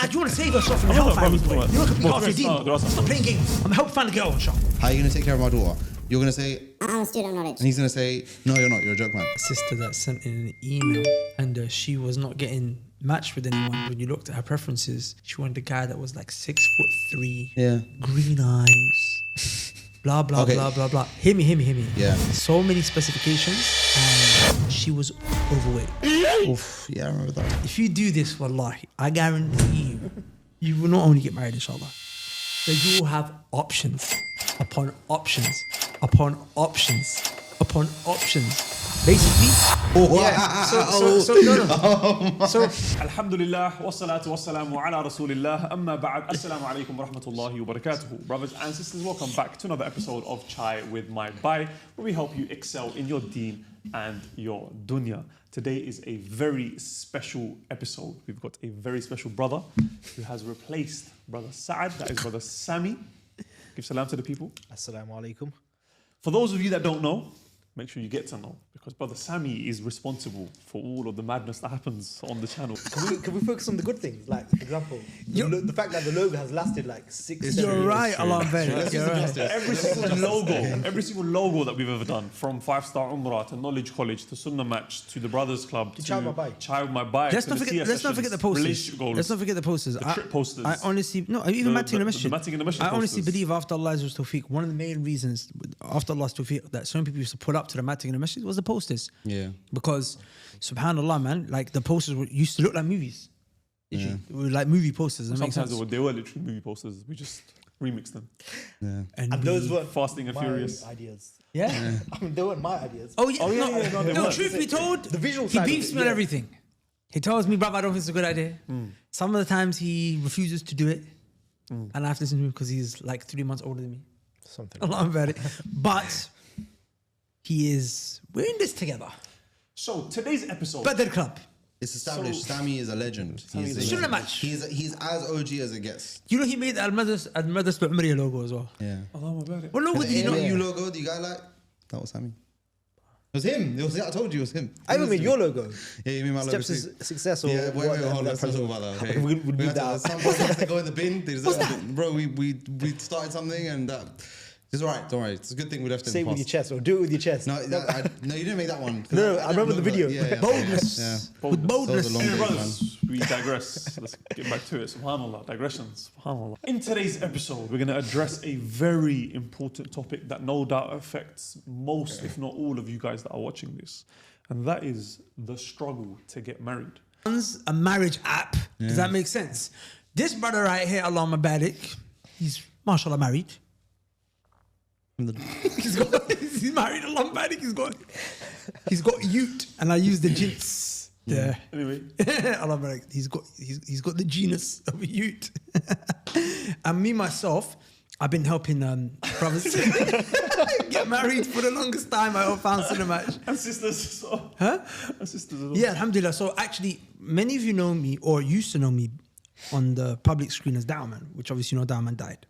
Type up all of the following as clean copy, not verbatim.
do you want to save yourself from the hellfire? You're not going to be half your deen. Stop playing games. I'm helping find a girl, inshallah. How are you going to take care of my daughter? You're going to say, I'm a student of knowledge. and he's going to say, no, you're not. You're a joke man. A sister that sent in an email and she was not getting matched with anyone. When you looked at her preferences, she wanted a guy that was like 6'3", Yeah. green eyes, blah, blah, Okay. blah, blah, blah. Hear me. Yeah. So many specifications and she was overweight. Oof. Yeah, I remember that. If you do this, wallahi, I guarantee you, you will not only get married, inshallah, but you will have options upon options upon options upon options. Basically, Alhamdulillah, wassalatu wassalamu ala rasulillah, amma ba'd, assalamu alaikum wa rahmatullahi wa barakatuhu. Brothers and sisters, welcome back to another episode of Chai with my Bhai, where we help you excel in your deen and your dunya. Today is a very special episode. We've got a very special brother who has replaced brother Saad, that is brother Sami. Give salam to the people. Assalamu alaikum. For those of you that don't know, make sure you get to know, because brother Sami is responsible for all of the madness that happens on the channel. Can we focus on the good things? Like, for example, the fact that the logo has lasted like 6 7 you're years. right, Allah Ben. You're right. Every single logo that we've ever done, from 5-star Umrah to Knowledge College to Sunnah Match to the Brothers Club to Chai with my Bhai. Chai with my Bhai. Let's not forget the posters. Relationship goals. Let's not forget the posters. The trip posters. I honestly, no, even Matting in the Masjid. Matting in the Masjid I honestly posters. believe after Allah's tawfiq, one of the main reasons after Allah's tawfiq that so many people used to put up to the Matting in the Masjid was the posters. Yeah. Because, subhanAllah, man, like the posters used to look like movies. Yeah. They were like movie posters. That makes Sometimes sense. they were literally movie posters. We just remixed them. Yeah. And Those were Fasting and my Furious. ideas. yeah. I mean, they weren't my ideas. Oh yeah. no, they no, weren't. truth be told, The visual he side of beefs it, me on yeah. everything. He tells me, brother, I don't think it's a good idea. Some of the times he refuses to do it, and I have to listen to him because he's like 3 months older than me. Something. A lot about it, but we're in this together. So today's episode. Badr Club. It's established. Sami is a legend. is a Shouldn't match. He's as OG as it gets. You know he made the Al-Madras Umriya logo as well. Yeah. Allahumma barik. What logo The did you know? AMU logo, the guy like, that was Sami. It was him. I told you it was him. I even made your logo. Yeah, you mean my logo Steps too. to success or Yeah, wait, what, hold on, let's not that talk about that, okay? We'll leave have that to- out. Some parts have to go in the bin. They deserve it. Bro, we started something and it's alright, don't worry. It's a good thing we left it Say in it the with your past. chest or do it with your chest. No, no, you didn't make that one. No, I remember the video. Boldness. Yeah. With boldness. That was a long Anyway, day, brothers, we digress. Let's get back to it. Subhanallah, digressions. Subhanallah. In today's episode, we're going to address a very important topic that no doubt affects most, if not all, of you guys that are watching this, and that is the struggle to get married. A marriage app. Does that make sense? This brother right here, Allahumma barik, he's mashallah married. He's married, Allahumma barik. He's got ute, and I use the jints there. Anyway, Allah barik. He's got the genus of a ute. And me myself, I've been helping brothers get married for the longest time. I found Sunnah Match. and sisters as well. Huh? And sisters as well. Yeah, alhamdulillah. So actually, many of you know me or used to know me on the public screen as Dawman, which obviously you know Dawman died.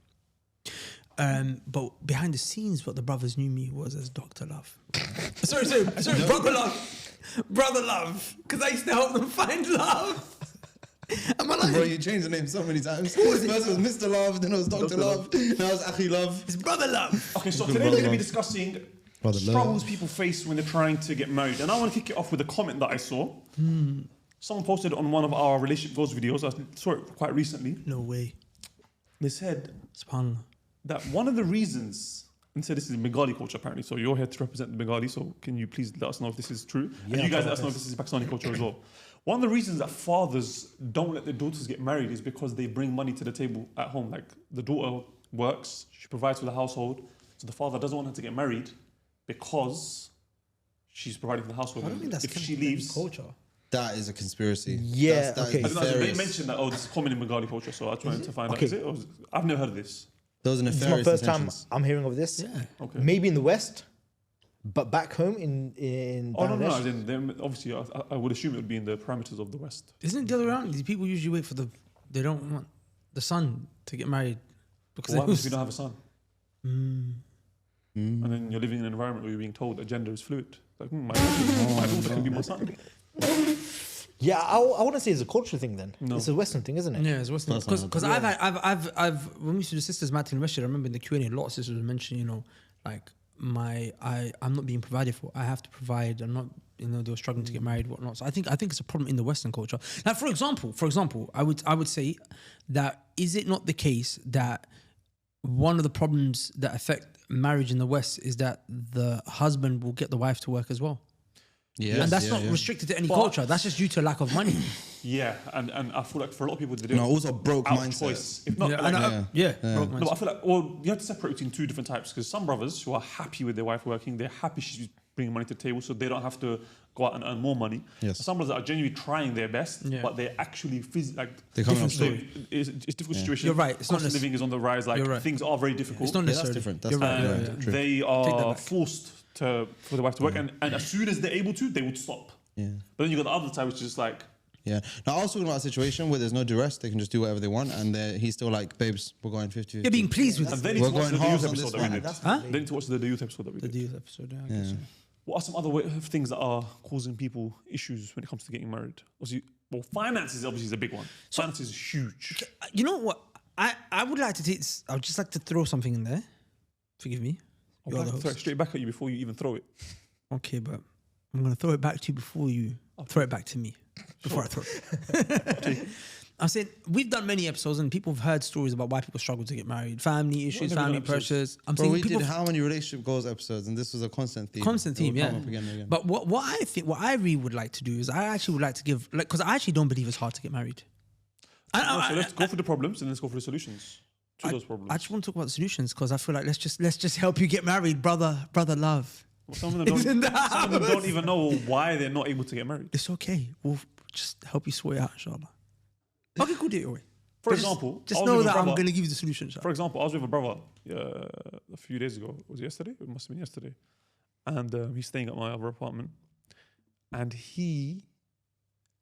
But behind the scenes, what the brothers knew me was as Dr. Love. sorry, Brother Love. Brother Love. Because I used to help them find love. Am I lying? Bro, you changed the name so many times. First it was Mr. Love, then it was Dr. Love, now it's Akhi Love. It's Brother Love. Okay, so today we're going to be discussing struggles people face when they're trying to get married. And I want to kick it off with a comment that I saw. Someone posted on one of our relationship goals videos. I saw it quite recently. No way. They said SubhanAllah. that one of the reasons, and so this is Bengali culture apparently, so you're here to represent the Bengali, so can you please let us know if this is true? And you guys let us know if this is Pakistani culture as well. One of the reasons that fathers don't let their daughters get married is because they bring money to the table at home. Like the daughter works, she provides for the household, so the father doesn't want her to get married because she's providing for the household. I don't think that's if kind she of leaves, culture. That is a conspiracy. Yeah, That is okay. I don't know, they nefarious. mentioned that, oh, this is common in Bengali culture, so I tried to find out. Okay. Is it? Or is it? I've never heard of this. Those are This is nefarious my first time intentions. I'm hearing of this. Yeah. Okay. Maybe in the West, but back home in Oh, no, Bangladesh. as in, obviously, I would assume it would be in the parameters of the West. Isn't it the other way around? These people usually wait for they don't want the son to get married. Because What they happens if you don't have a son? And then you're living in an environment where you're being told that gender is fluid. Like, my daughter can be my son. Yeah, I want to say it's a cultural thing then. No. It's a Western thing, isn't it? Yeah, it's Western. That's not Because I've when we used to do sisters matter in Masjid, I remember in the Q&A, a lot of sisters would mention, you know, like I'm not being provided for. I have to provide. I'm not, you know, they were struggling to get married, whatnot. So I think it's a problem in the Western culture. Now, for example, I would say that is it not the case that one of the problems that affect marriage in the West is that the husband will get the wife to work as well. Yeah, And that's not restricted to any culture. That's just due to a lack of money. Yeah, and I feel like for a lot of people, they do also broke out mindset. choice. If not, Yeah, like, broke no, but I feel like, well, you have to separate between two different types because some brothers who are happy with their wife working, they're happy she's bringing money to the table, so they don't have to go out and earn more money. Yes. Some brothers are genuinely trying their best, Yeah. but they're actually They're coming up Different short. story. it's difficult situation. You're right, it's not Cost of living is on the rise. Like You're right. things are very difficult. It's not Yeah, that's necessarily different. That's You're right. different. Yeah, Yeah. yeah. True. They that are back. forced for the wife to work, and as soon as they're able to, they would stop. Yeah. But then you got the other type, which is just like, Yeah. Now, I was talking about a situation where there's no duress. They can just do whatever they want. And he's still like, babes, we're going 50-50. You're being pleased with and it. they need We're to watch going the halves youth on this episode that we one. did. Huh? They need to watch the youth episode that we The did. youth episode, yeah. I guess, yeah. What are some other things that are causing people issues when it comes to getting married? Obviously, well, finances obviously is a big one. Finances is huge. You know what? I would like to take. I would just like to throw something in there. Forgive me. I'd You're like the to throw it host. straight back at you before you even throw it. Okay, but I'm gonna throw it back to you before you throw it back to me. Before I throw it. I'm saying we've done many episodes and people have heard stories about why people struggle to get married, family issues, have we done family episodes? pressures. I'm Bro, saying we people did how many relationship goals episodes, and this was a constant theme. constant It would theme, yeah. come up again and again. But what I really would like to do is I actually would like to give, like, because I actually don't believe it's hard to get married. So let's go for the problems and let's go for the solutions to those problems. I just want to talk about the solutions because I feel like let's just help you get married, brother love. Some of them don't even know why they're not able to get married. It's okay. We'll just help you sort it out, inshallah. Okay, cool, do it away. For But example, just I was know with a that I'm brother- going to give you the solution, inshallah. For example, I was with a brother a few days ago. Was it yesterday? It must have been yesterday. And he's staying at my other apartment. And he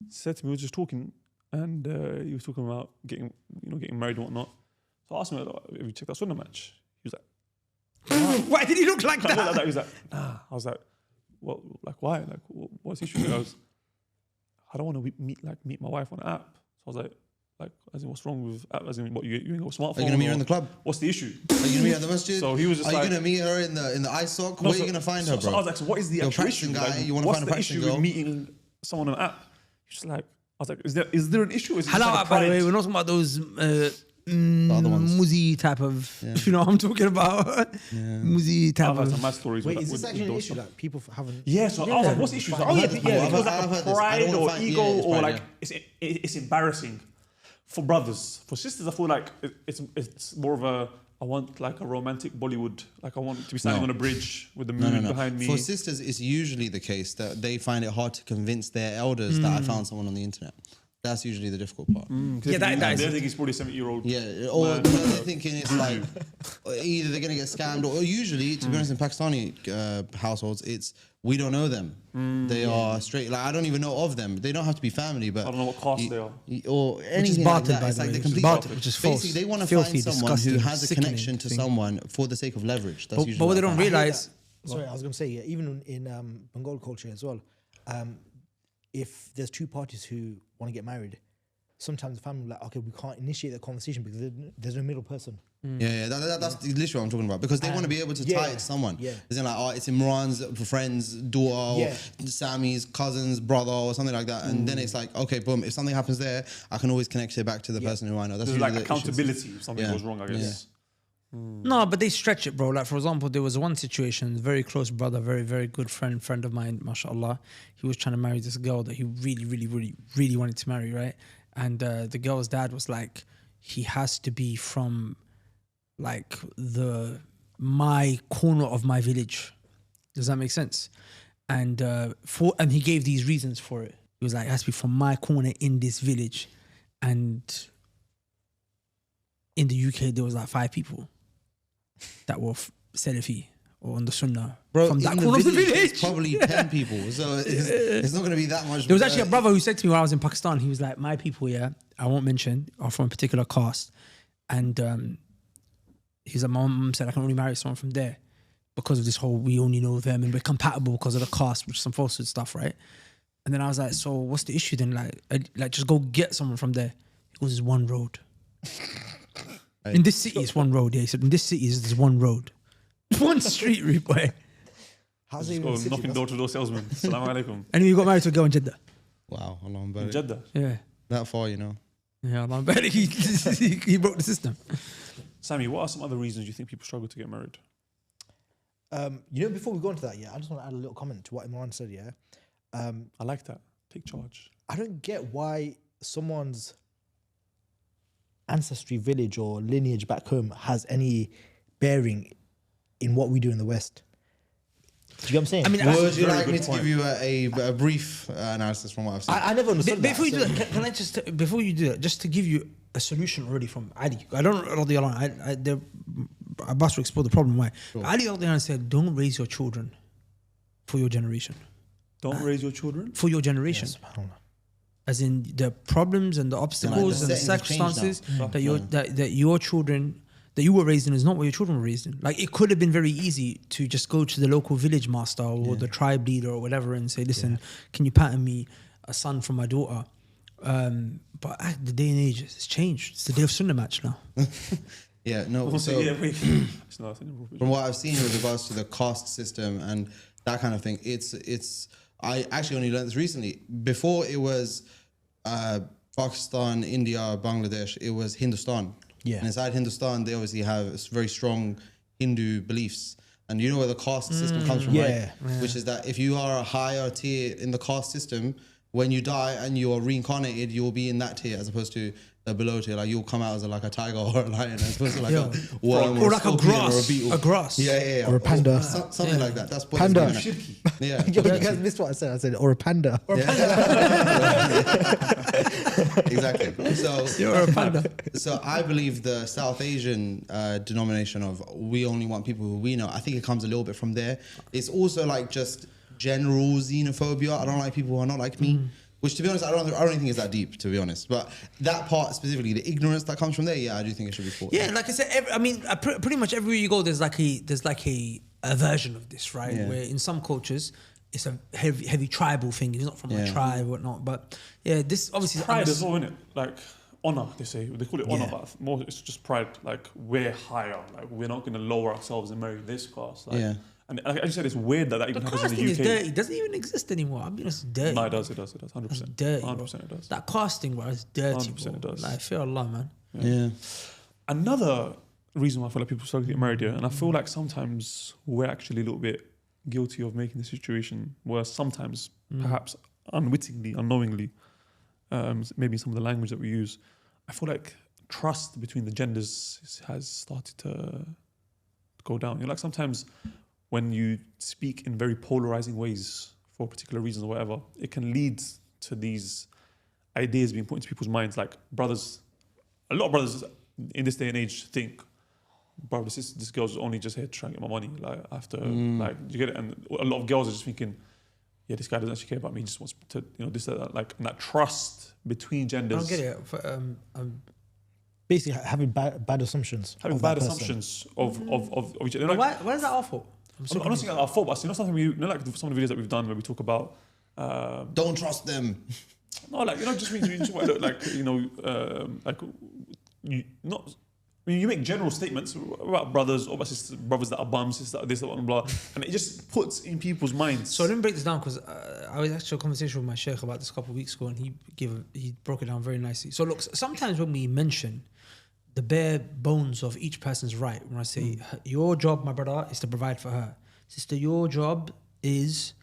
said to me, we were just talking, and he was talking about getting married and whatnot. So I asked him, have you checked that Sunnah match? He was like, Why did he look like I looked that? at that. He was like, nah. I was like, well, like why? Like, what's the issue? He goes, I don't want to meet my wife on an app. So I was like, as in, what's wrong with app? As in, what you ain't got a smartphone? Are you gonna meet her or in the club? What's the issue? Are you gonna meet her at the masjid? So he was just Are like- you gonna meet her in the ice sock? No, Where are so- you gonna find so- her, bro? So I was like, so what is the You're a actual practicing issue? guy, Like, you wanna what's find a the practicing issue with girl? meeting someone on an app? He's just like, I was like, is there an issue? Is it just Hello, like a by the way, pride? we're not talking about those other ones. muzzy type of, you know what I'm talking about? Muzzy type I've had some of. mad stories. Wait, with is that- this with actually an those issue? stuff. Like people haven't. Yeah, so I was like, what's the issue? He's like, I've oh heard yeah, this yeah, before. because I've like heard this. I pride don't or find- ego yeah, it's or pride, like it's embarrassing for brothers. For sisters, I feel like it's more of a, I want like a romantic Bollywood. Like I want to be standing No. on a bridge with the moon behind me. For sisters, it's usually the case that they find it hard to convince their elders that I found someone on the internet. That's usually the difficult part. Yeah, that is. They think he's probably a 70-year-old. Yeah, or they're thinking it's like either they're gonna get scammed, or usually, to be honest, in Pakistani households, it's we don't know them. They are straight. Like I don't even know of them. They don't have to be family, but I don't know what caste they are. or Which is anything like bartered, that. by It's the like way. the Which is complete bartered, which is false. Basically, they want to Filthy, find someone who disgusting, has a sickening connection to thing. someone for the sake of leverage. That's usually But what they I don't find. realize. Sorry, I was going to say, yeah, even in Bengal culture as well, if there's two parties who want to get married, sometimes the family are like, okay, we can't initiate that conversation because there's no middle person. Yeah, that's literally what I'm talking about, because they want to be able to tie it to someone. Yeah. As in like, oh, it's Imran's friend's daughter, Yeah. or Sammy's cousin's brother, or something like that. And then it's like, okay, boom, if something happens there, I can always connect it back to the person who I know. That's There's usually like the issues. accountability if something Yeah. goes wrong, I guess. No, but they stretch it, bro. Like, for example, there was one situation, very close brother, very, very good friend of mine, mashallah. He was trying to marry this girl that he really wanted to marry, right? And the girl's dad was like, he has to be from like my corner of my village. Does that make sense? And and he gave these reasons for it. He was like, it has to be from my corner in this village. And in the UK, there was like 5 people that were Salafi or on the Sunnah Bro, from that in the corner of the village, village. it's probably 10 people, so it's not going to be that much. There was actually a brother who said to me when I was in Pakistan, he was like, my people, yeah, I won't mention, are from a particular caste. And he's like, my mum said I can only marry someone from there because of this whole, we only know them and we're compatible because of the caste, which is some falsehood stuff, right? And then I was like, so what's the issue then? Like just go get someone from there. He goes, there's one road. In this city, it's one road. Yeah, he said, in this city, there's one road. One street, boy. How's it Just even go city? knocking door to door salesman. Assalamu alaikum. And you got married to a girl in Jeddah. Wow, Allah In barik. Jeddah. Yeah. That far, you know. Yeah, Allah barik. He broke the system. Sammy, what are some other reasons you think people struggle to get married? Before we go into that, I just want to add a little comment to what Imran said. I like that. Take charge. I don't get why someone's ancestry, village, or lineage back home has any bearing in what we do in the West. Do you get what I'm saying? I mean, Would you very like good me to point. give you a brief analysis from what I've seen? I never understood that. before you do so- that, can I just before you do that, just to give you a solution already from Ali. I don't know. Abbas will explore the problem why. Ali radiallahu anhu said, "Don't raise your children for your generation. Don't raise your children. For your generation." Subhanallah. As in the problems and the obstacles and the settings have changed circumstances now. that your children that you were raised in is not what your children were raised in. Like it could have been very easy to just go to the local village master or the tribe leader or whatever and say, "Listen, can you pattern me a son for my daughter?" But the day and age has changed. It's the day of Sunnah match now. Yeah, no. So It's not from what I've seen with regards to the caste system and that kind of thing, it's. I actually only learned this recently. Before it was Pakistan, India, Bangladesh. It was Hindustan. Yeah. And inside Hindustan, they obviously have very strong Hindu beliefs. And you know where the caste system comes from, Yeah. right? Which is that if you are a higher tier in the caste system, when you die and you are reincarnated, you will be in that tier as opposed to the below tier. Like you'll come out as a tiger or a lion as opposed to like a worm Or a like a scorpion grass. or a beetle. A grass. Yeah. Or a panda. Something like that. That's what Panda. it's doing. Yeah. Yo, you guys missed what I said. I said, or a panda. Exactly. So You're a panda. So I believe the South Asian denomination of we only want people who we know. I think it comes a little bit from there. It's also like just general xenophobia. I don't like people who are not like me. Which, to be honest, I don't even think it's that deep. To be honest, but that part specifically, the ignorance that comes from there, I do think it should be fought. Yeah, like I said, pretty much everywhere you go, there's like a version of this, right? Yeah. Where in some cultures, it's a heavy tribal thing. He's not from a tribe or whatnot. But yeah, this obviously is pride as well, innit? Like honor, they call it honor, Yeah. but more it's just pride. Like we're higher. Like we're not gonna lower ourselves and marry this class. Like, Yeah. And like I said, it's weird that even The happens caste in thing the is UK. dirty. It doesn't even exist anymore. I mean, it's dirty. No, it does, 100%. It's dirty. 100% it does. That casting, bro, it's dirty. 100% it bro. does. Like, fear Allah, man. Yeah. Another reason why I feel like people struggle to get married here, and I feel like sometimes we're actually a little bit guilty of making the situation worse. Sometimes, perhaps unwittingly, unknowingly, maybe some of the language that we use. I feel like trust between the genders has started to go down. You know, like sometimes when you speak in very polarizing ways for particular reasons or whatever, it can lead to these ideas being put into people's minds. Like brothers, a lot of brothers in this day and age think, bro, this girl's only just here to try and get my money. Like after, like you get it, and a lot of girls are just thinking, yeah, this guy doesn't actually care about me. He just wants to, this, that, like, and that trust between I genders. don't get it. Basically, having bad assumptions. Having of that bad person. assumptions of each other. Like, Why is that our fault? I'm not saying that our fault, but something like some of the videos that we've done where we talk about. Don't trust them. No, like just means you make general statements about brothers or sisters, brothers that are bums, sisters that are this, that, and blah, and it just puts in people's minds. So let me break this down because I was actually a conversation with my sheikh about this a couple of weeks ago, and he broke it down very nicely. So look, sometimes when we mention the bare bones of each person's right, when I say your job, my brother, is to provide for her, sister, your job is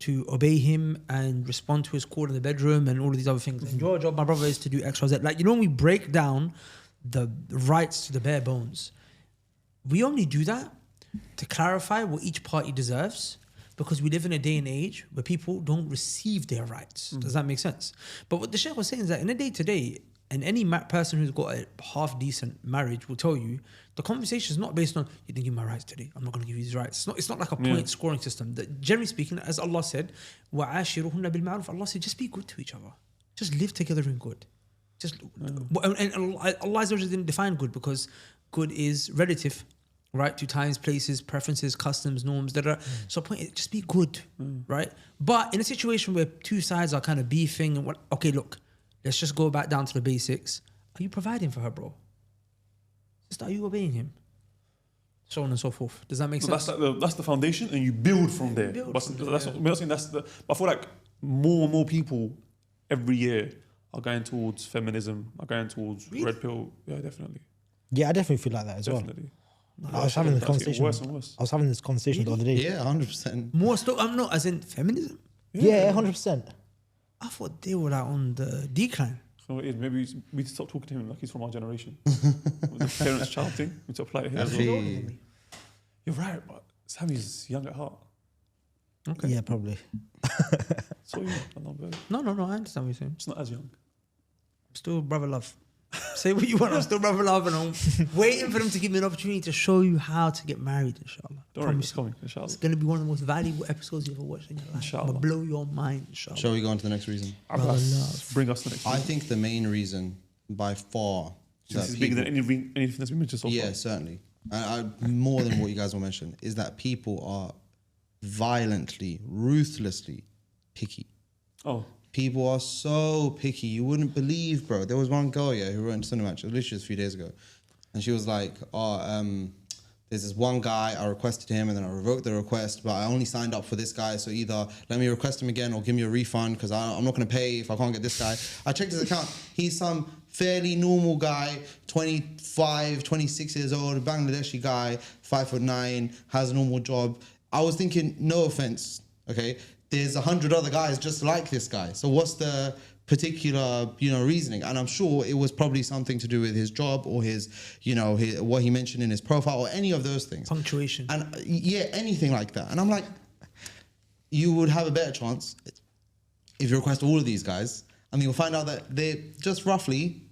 to obey him and respond to his call in the bedroom and all of these other things, and your job, my brother, is to do X, Y, Z. Like, when we break down the rights to the bare bones, we only do that to clarify what each party deserves, because we live in a day and age where people don't receive their rights. Does that make sense? But what the Sheikh was saying is that in a day-to-day, and any person who's got a half-decent marriage will tell you, the conversation is not based on, you didn't give me my rights today, I'm not going to give you these rights. It's not like a point scoring system. That, generally speaking, as Allah said, وَعَاشِرُهُنَّ بِالْمَعْرُوفِ, Allah said, just be good to each other. Just live together in good. And Allah didn't define good because good is relative right? To times, places, preferences, customs, norms, So point it, just be good, right? But in a situation where two sides are kind of beefing and okay, look, let's just go back down to the basics. Are you providing for her, bro? Sister, are you obeying him? So on and so forth. Does that make sense? That's the foundation, and you build from there. We're not saying that's the. But I feel like more and more people every year are going towards feminism, are going towards red pill. Yeah, definitely. Yeah, I definitely feel like that as Definitely. well. I was having this conversation. Worse and worse. I was having this conversation the other day. Yeah, 100%. More still, I'm not as in feminism. Yeah, 100%. I thought they were like on the decline. So it is. Maybe we need to stop talking to him like he's from our generation. With the parents-child thing, we need to apply it here as well. Actually, You're right, but Sammy's young at heart. Okay. Yeah, probably. So yeah, I'm not bad. No, I understand what you're saying. Just not as young. Still brother love. Say what you want, I'm still brother love, and I'm waiting for them to give me an opportunity to show you how to get married, inshallah. Don't worry, it's coming, inshallah. It's going to be one of the most valuable episodes you ever watched in your life. Inshallah. It'll blow your mind, inshallah. shall we go on to the next reason? Bring us the next I one. think the main reason by far This that is bigger people- than anything that's been mentioned so far. Yeah, certainly. More than what you guys will mention is that people are violently, ruthlessly picky. Oh, People are so picky. You wouldn't believe, bro. There was one girl, who wrote into Cinematch, literally just a few days ago. And she was like, there's this one guy, I requested him and then I revoked the request, but I only signed up for this guy. So either let me request him again or give me a refund because I'm not going to pay if I can't get this guy. I checked his account. He's some fairly normal guy, 25, 26 years old, Bangladeshi guy, 5'9", has a normal job. I was thinking, no offense, okay? There's 100 other guys just like this guy. So what's the particular, reasoning? And I'm sure it was probably something to do with his job or his what he mentioned in his profile or any of those things. Punctuation. And anything like that. And I'm like, you would have a better chance if you request all of these guys, and you'll find out that they're just roughly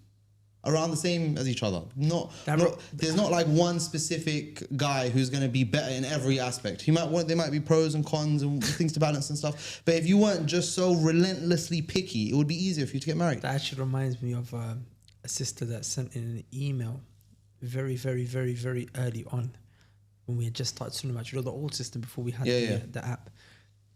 around the same as each other. There's not like one specific guy who's going to be better in every aspect. There might be pros and cons and things to balance and stuff. But if you weren't just so relentlessly picky, it would be easier for you to get married. That actually reminds me of a sister that sent in an email very, very, very, very early on when we had just started Cinematch. The old system before we had the app.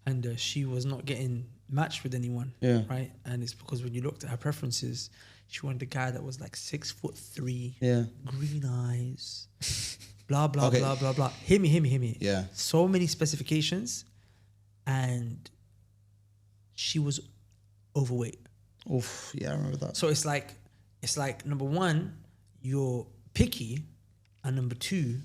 And she was not getting matched with anyone, right? And it's because when you looked at her preferences, she wanted a guy that was like 6'3", green eyes, blah, blah, blah, blah, blah. Hear me. Yeah. So many specifications, and she was overweight. Oof, yeah, I remember that. So it's like number one, you're picky, and number two,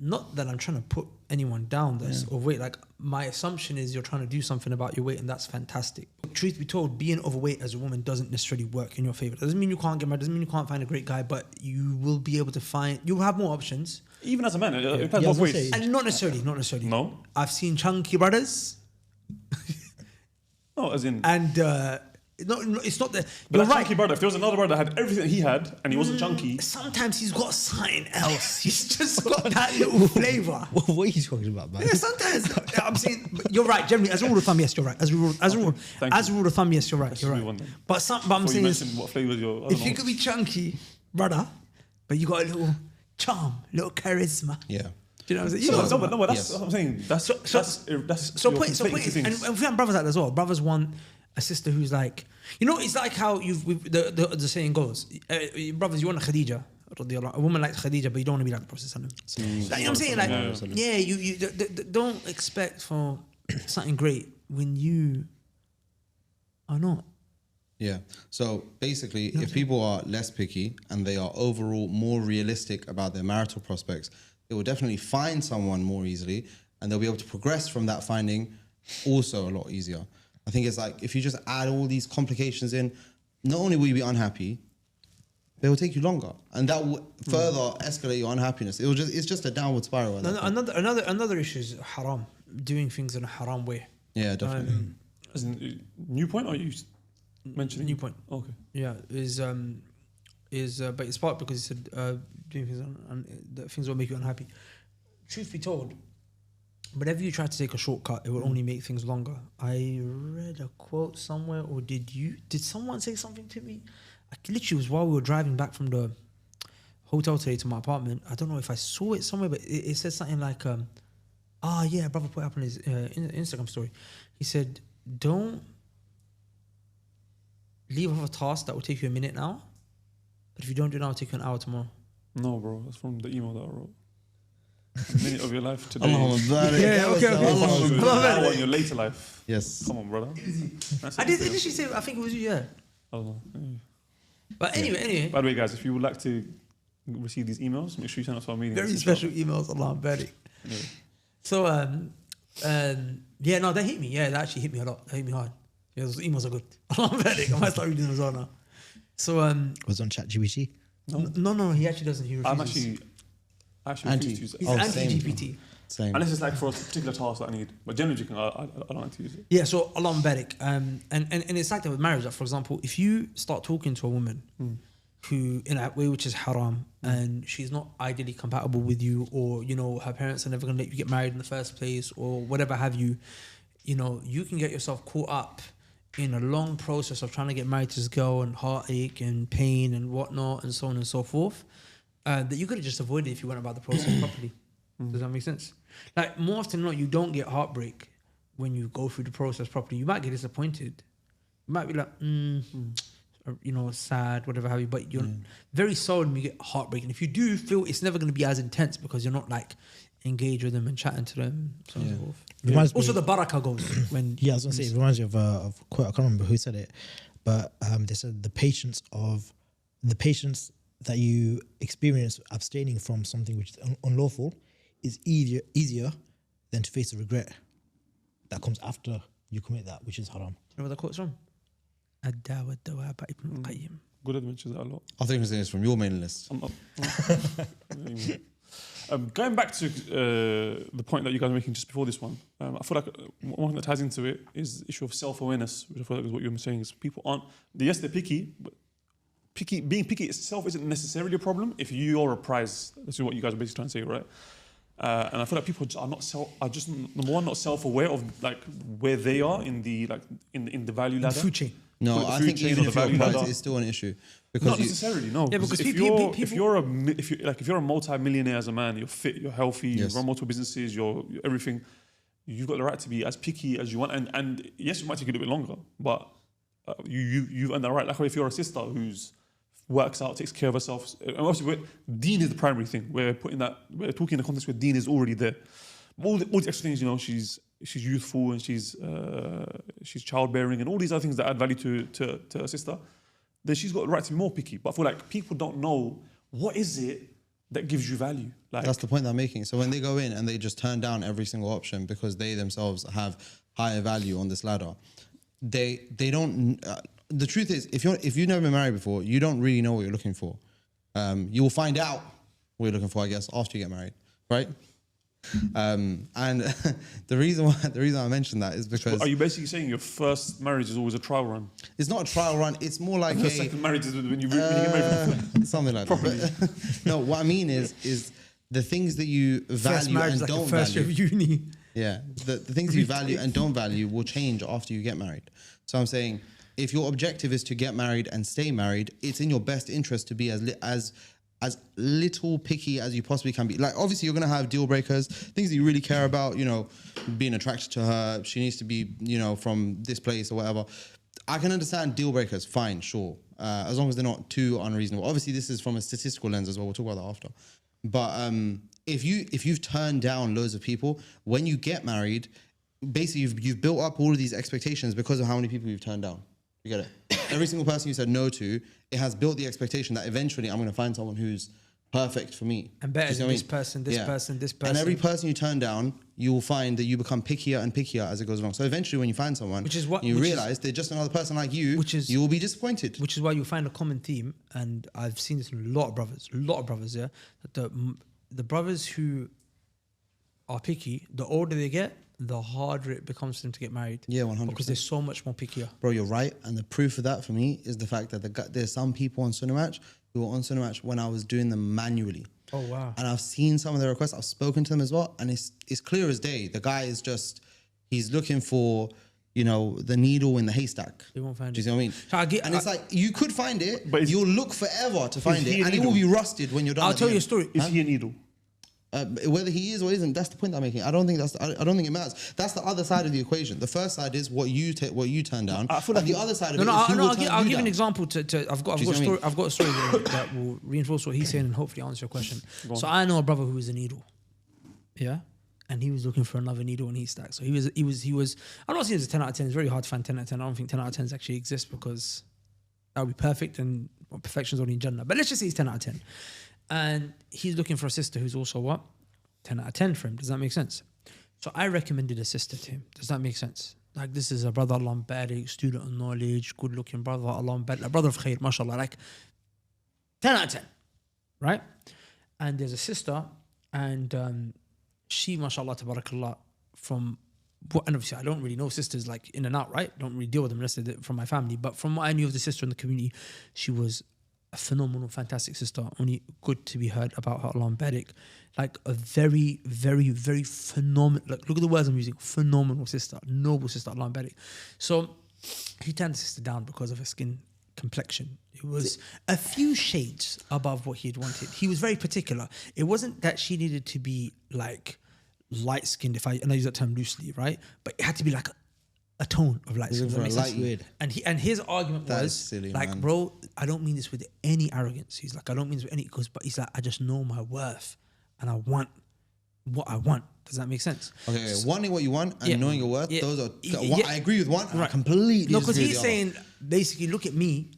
not that I'm trying to put anyone down that's overweight. Like my assumption is you're trying to do something about your weight, and that's fantastic. But truth be told, being overweight as a woman doesn't necessarily work in your favor. Doesn't mean you can't get married. Doesn't mean you can't find a great guy, but you will be able to find. You'll have more options. even as a man, it depends both ways. And not necessarily. No? I've seen chunky brothers, No, as in... and it's not that. But You're that right. chunky brother, if there was another brother that had everything he had and he wasn't chunky... Sometimes he's got something else. He's just got that little flavor. What are you talking about, man? Yeah, sometimes I'm saying but you're right. Generally, as a rule of thumb, yes, you're right. As a rule of thumb, yes, you're right. Let's You're move right. on then. But I'm Before you saying mention is, what flavours you're... if you could be chunky, brother, but you got a little charm, little charisma. Yeah. Do you know what I'm saying? You know what I'm But that's Yes. what I'm saying. That's So you're point conflating two is, and things. we have brothers like that as well. Brothers want a sister who's like, it's like how the saying goes, brothers, you want a Khadija, a woman like Khadija, but you don't want to be like the Prophet sallallahu alaihi wasallam. Like, you know what I'm saying? Like, you don't expect for something great when you are not. Yeah. So basically, if people are less picky and they are overall more realistic about their marital prospects, they will definitely find someone more easily, and they'll be able to progress from that finding also a lot easier. I think it's like if you just add all these complications in, not only will you be unhappy, they will take you longer, and that will further escalate your unhappiness. It's just a downward spiral. at that point. Another issue is haram, doing things in a haram way. Yeah, definitely. As in, new point, or you mentioning? New point. Okay. Yeah, but it's part because he said doing things that things will make you unhappy. Truth be told, whenever you try to take a shortcut, it will only make things longer. I read a quote somewhere, or did someone say something to me? Literally, it was while we were driving back from the hotel today to my apartment. I don't know if I saw it somewhere, but it said something like, yeah, brother put it up on his Instagram story. He said, don't leave off a task that will take you a minute now, but if you don't do it now, it'll take you an hour tomorrow. No, bro, that's from the email that I wrote. A minute of your life today. Yeah, okay. Hour in your later life. Yes. Come on, brother. I did initially say, I think it was you, yeah. I don't know. Yeah. But anyway. By the way, guys, if you would like to receive these emails, make sure you send us our meetings. Very special emails, Allah Barik. Yeah. So, yeah, no, they hit me. Yeah, they actually hit me a lot. They hit me hard. Yeah, those emails are good. Allah Barik. I might start reading them as well now. So, Was on ChatGPT. No, he actually doesn't. He refuses. I'm actually refuse to use it. He's same. anti-GPT. Same. Unless it's like for a particular task that I need. But generally speaking, I don't like to use it. Yeah, so Allah Barik. And it's like that with marriage. Like, for example, if you start talking to a woman who, in a way which is haram, and she's not ideally compatible with you, or, you know, her parents are never going to let you get married in the first place, or whatever have you, you know, you can get yourself caught up in a long process of trying to get married to this girl, and heartache and pain and whatnot and so on and so forth, that you could have just avoided if you went about the process properly. Does that make sense? Like, more often than not, you don't get heartbreak when you go through the process properly. You might get disappointed. You might be like, or, you know, sad, whatever have you, but you're very seldom you get heartbreak. And if you do feel, it's never going to be as intense because you're not like engaged with them and chatting to them, so on and so forth. Reminds Also, me- the barakah goes when. Yeah, I was gonna say it reminds me of a quote. I can't remember who said it, but they said the patience that you experience abstaining from something which is unlawful is easier than to face the regret that comes after you commit that, which is haram. You know where the quote's from? Ad-Dawa Dawa by Ibn al-Qayyim. Good adventures that a lot. I think it's from your main list. Going back to the point that you guys were making just before this one, I feel like one thing that ties into it is the issue of self-awareness, which I feel like is what you were saying, is people aren't, yes, they're picky, but being picky itself isn't necessarily a problem if you're a prize. This is what you guys are basically trying to say, right? And I feel like people are just number one, not self-aware of like where they are in the value ladder. Food chain. No, The I food think chain even or if the you're a value prize, ladder. it's still an issue. Not Because necessarily, no. Yeah, because if you're a multi-millionaire as a man, you're fit, you're healthy, Yes. you run multiple businesses, you're everything. You've got the right to be as picky as you want, and yes, it might take a little bit longer, but you've earned that right. Like if you're a sister who's works out, takes care of herself, and obviously Deen is the primary thing. We're talking in the context where Deen is already there. All the extra things, you know, she's youthful and she's childbearing and all these other things that add value to her sister. Then she's got the right to be more picky. But I feel like people don't know what is it that gives you value. Like that's the point they're making. So when they go in and they just turn down every single option because they themselves have higher value on this ladder, they don't. The truth is, if you've never been married before, you don't really know what you're looking for. You will find out what you're looking for, I guess, after you get married, right? And the reason I mentioned that is because are you basically saying your first marriage is always a trial run? it's not a trial run. It's more like The second marriage is when you get married. something like that. But, no, what I mean is the things that you First value marriage and is like don't the first year value. of uni. Yeah, the things you value and don't value will change after you get married. So I'm saying, if your objective is to get married and stay married, it's in your best interest to be as little picky as you possibly can be. Like, obviously, you're going to have deal breakers, things that you really care about, you know, being attracted to her. She needs to be, you know, from this place or whatever. I can understand deal breakers, fine, sure. As long as they're not too unreasonable. Obviously, this is from a statistical lens as well. We'll talk about that after. But if you've turned down loads of people, when you get married, basically you've built up all of these expectations because of how many people you've turned down. You get it? Every single person you said no to, it has built the expectation that eventually I'm going to find someone who's perfect for me. And better Do you see than what I this mean? person, this Yeah. person, this person. And every person you turn down, you will find that you become pickier and pickier as it goes along. So eventually when you find someone, Which is what- you which is- realize they're just another person like you, you will be disappointed. Which is why you'll find a common theme, and I've seen this in a lot of brothers, yeah. That the brothers who are picky, the older they get, the harder it becomes for them to get married. Yeah, 100%. Because they're so much more pickier. Bro, you're right. And the proof of that for me is the fact that there's some people on Sunnah who were on Sunnah when I was doing them manually. Oh, wow. And I've seen some of their requests. I've spoken to them as well. And it's clear as day. The guy is just, he's looking for you know, the needle in the haystack. They won't find Do you it. see what I mean? So And it's like, you could find it, But but is- you'll look forever to find he it, a and it will needle? be rusted when you're done. I'll at the tell you a end. story. Is he a needle? Whether he is or isn't, that's the point I'm making. I don't think I don't think it matters. That's the other side of the equation. The first side is what you turn down, I feel and like the other side of No, it no, is who will turn I'll you give an down. example to I've got Do you a see story. what I mean? I've got a story that will reinforce what he's saying and hopefully answer your question. So I know a brother who is a needle. Yeah. And he was looking for another needle in his stack. So he was I'm not saying it's a 10 out of 10. It's very hard to find 10 out of 10. I don't think 10 out of 10s actually exist because that would be perfect and perfection's only in Jannah. But let's just say it's 10 out of 10. And he's looking for a sister who's also what? 10 out of 10 for him. Does that make sense? So I recommended a sister to him. Does that make sense? Like, this is a brother, Allah barik, student of knowledge, good looking brother, Allah barik, a brother of khair, mashallah, like 10 out of 10, right? And there's a sister, and she, mashallah, tabarakallah, from what, and obviously I don't really know sisters like in and out, right? Don't really deal with them unless they're from my family. But from what I knew of the sister in the community, she was a phenomenal, fantastic sister. Only good to be heard about her, Allah barik. Like a very, very, very phenomenal, like look at the words I'm using, phenomenal sister, noble sister, Allah barik. So he turned the sister down because of her skin complexion. It was a few shades above what he had wanted. He was very particular. It wasn't that she needed to be like light skinned, and I use that term loosely, right? But it had to be like a tone of light skin. for a light- Weird. And his argument That was is silly, like, man. bro, I don't mean this with any arrogance. He's like, I don't mean this with any, but he's like, I just know my worth and I want what I want. Does that make sense? Okay, wanting what you want and Yeah. knowing your worth, Yeah. those are. Yeah. I agree with one. And I Right. completely No, because disagree he's with the other. saying basically, look at me.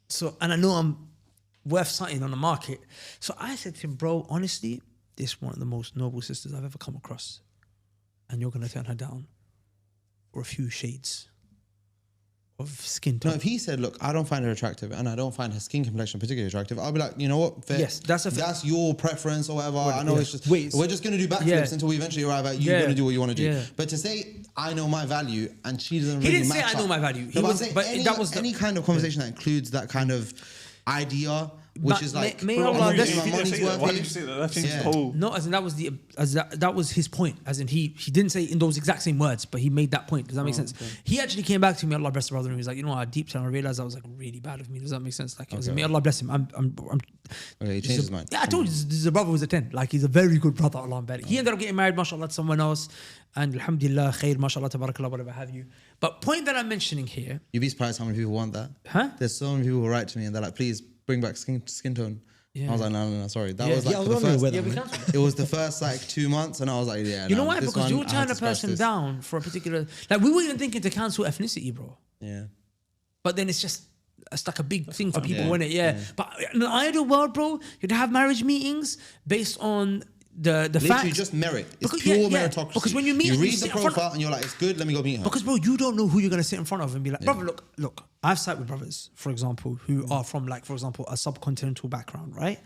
So, and I know I'm worth something on the market. So I said to him, bro, honestly, this is one of the most noble sisters I've ever come across. And you're going to turn her down for a few shades of skin No, tone. if he said, "Look, I don't find her attractive, and I don't find her skin complexion particularly attractive," I'll be like, "You know what? Fair. Yes, that's your preference or whatever. I know yeah. it's just Wait, we're just gonna do backflips Yeah. until we eventually arrive at you Yeah. gonna do what you want to do." Yeah. But to say I know my value and she doesn't He really didn't say match I know up- my value. No, He but I'm was- saying but any, that was the- any kind of conversation that includes that kind of idea, which But is like, may bro, Allah I'm bless getting you. my money's worth Why here. did you say that? That changed Yeah. the whole. No, as in that was his point. As in he didn't say in those exact same words, but he made that point. Does that make sense? He actually came back to me, Allah bless the brother, and he was like, you know what, deep down I realized that was like really bad of me. Does that make sense? Like, may Allah bless him. I'm Okay, he changed his mind. Yeah, I told you this is a brother who's a 10. Like, he's a very good brother, Allah barik. He ended up getting married, mashallah, to someone else. And alhamdulillah, khair, mashallah, tabarakallah, whatever have you. But point that I'm mentioning here, You'd be surprised how many people want that. huh? There's so many people who write to me and they're like, "Please bring back skin tone." Yeah. I was like, no, sorry. That Yeah. was like Yeah, I was for the wondering first. whether Yeah, we man. can't. It was the first like 2 months, and I was like, yeah. You know no, why? this Because one, you'll I had turn to a scratch person this. down for a particular. Like, we weren't even thinking to cancel ethnicity, bro. Yeah. But then it's like a big thing for people, Yeah, isn't it? Yeah. But in the ideal world, bro, you'd have marriage meetings based on the Literally facts. just merit. It's Because- pure yeah, yeah. meritocracy. Because when you meet her, you read sit the in front of- profile and you're like, it's good, let me go meet her. Because, bro, you don't know who you're going to sit in front of and be like, brother, look, I've sat with brothers, for example, who are from, like, for example, a subcontinental background, right?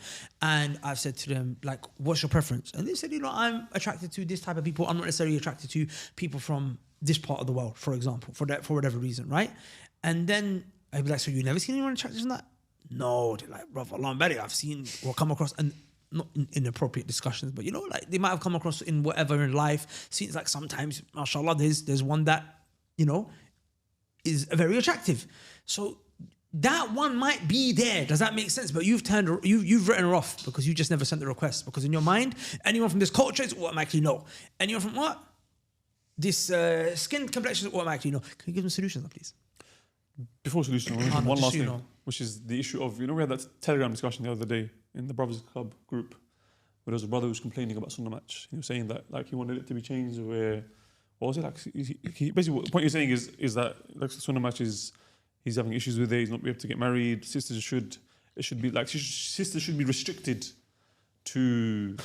And I've said to them, like, what's your preference? And they said, you know, I'm attracted to this type of people. I'm not necessarily attracted to people from this part of the world, for example, for whatever reason, right? And then I'd be like, so you never seen anyone attracted to that? No. They're like, brother, Allah Almighty, I've seen or come across, and not in inappropriate discussions, but, you know, like, they might have come across in whatever in life. Seems like sometimes, mashallah, there's one that, you know, is very attractive. So that one might be there. Does that make sense? But you've written her off because you just never sent the request. Because in your mind, anyone from this culture is automatically no. Anyone from what? This skin complexion is automatically no. Can you give them solutions, please? Before solution, I want to mention no, one just last so you thing, know. which is the issue of, you know, we had that Telegram discussion the other day in the Brothers Club group, where there was a brother who was complaining about Sunnah match. He was saying that, like, he wanted it to be changed where, what was it? Like, basically, the point you're saying is that, like, Sunnah match is, he's having issues with it, he's not able to get married, sisters should be restricted to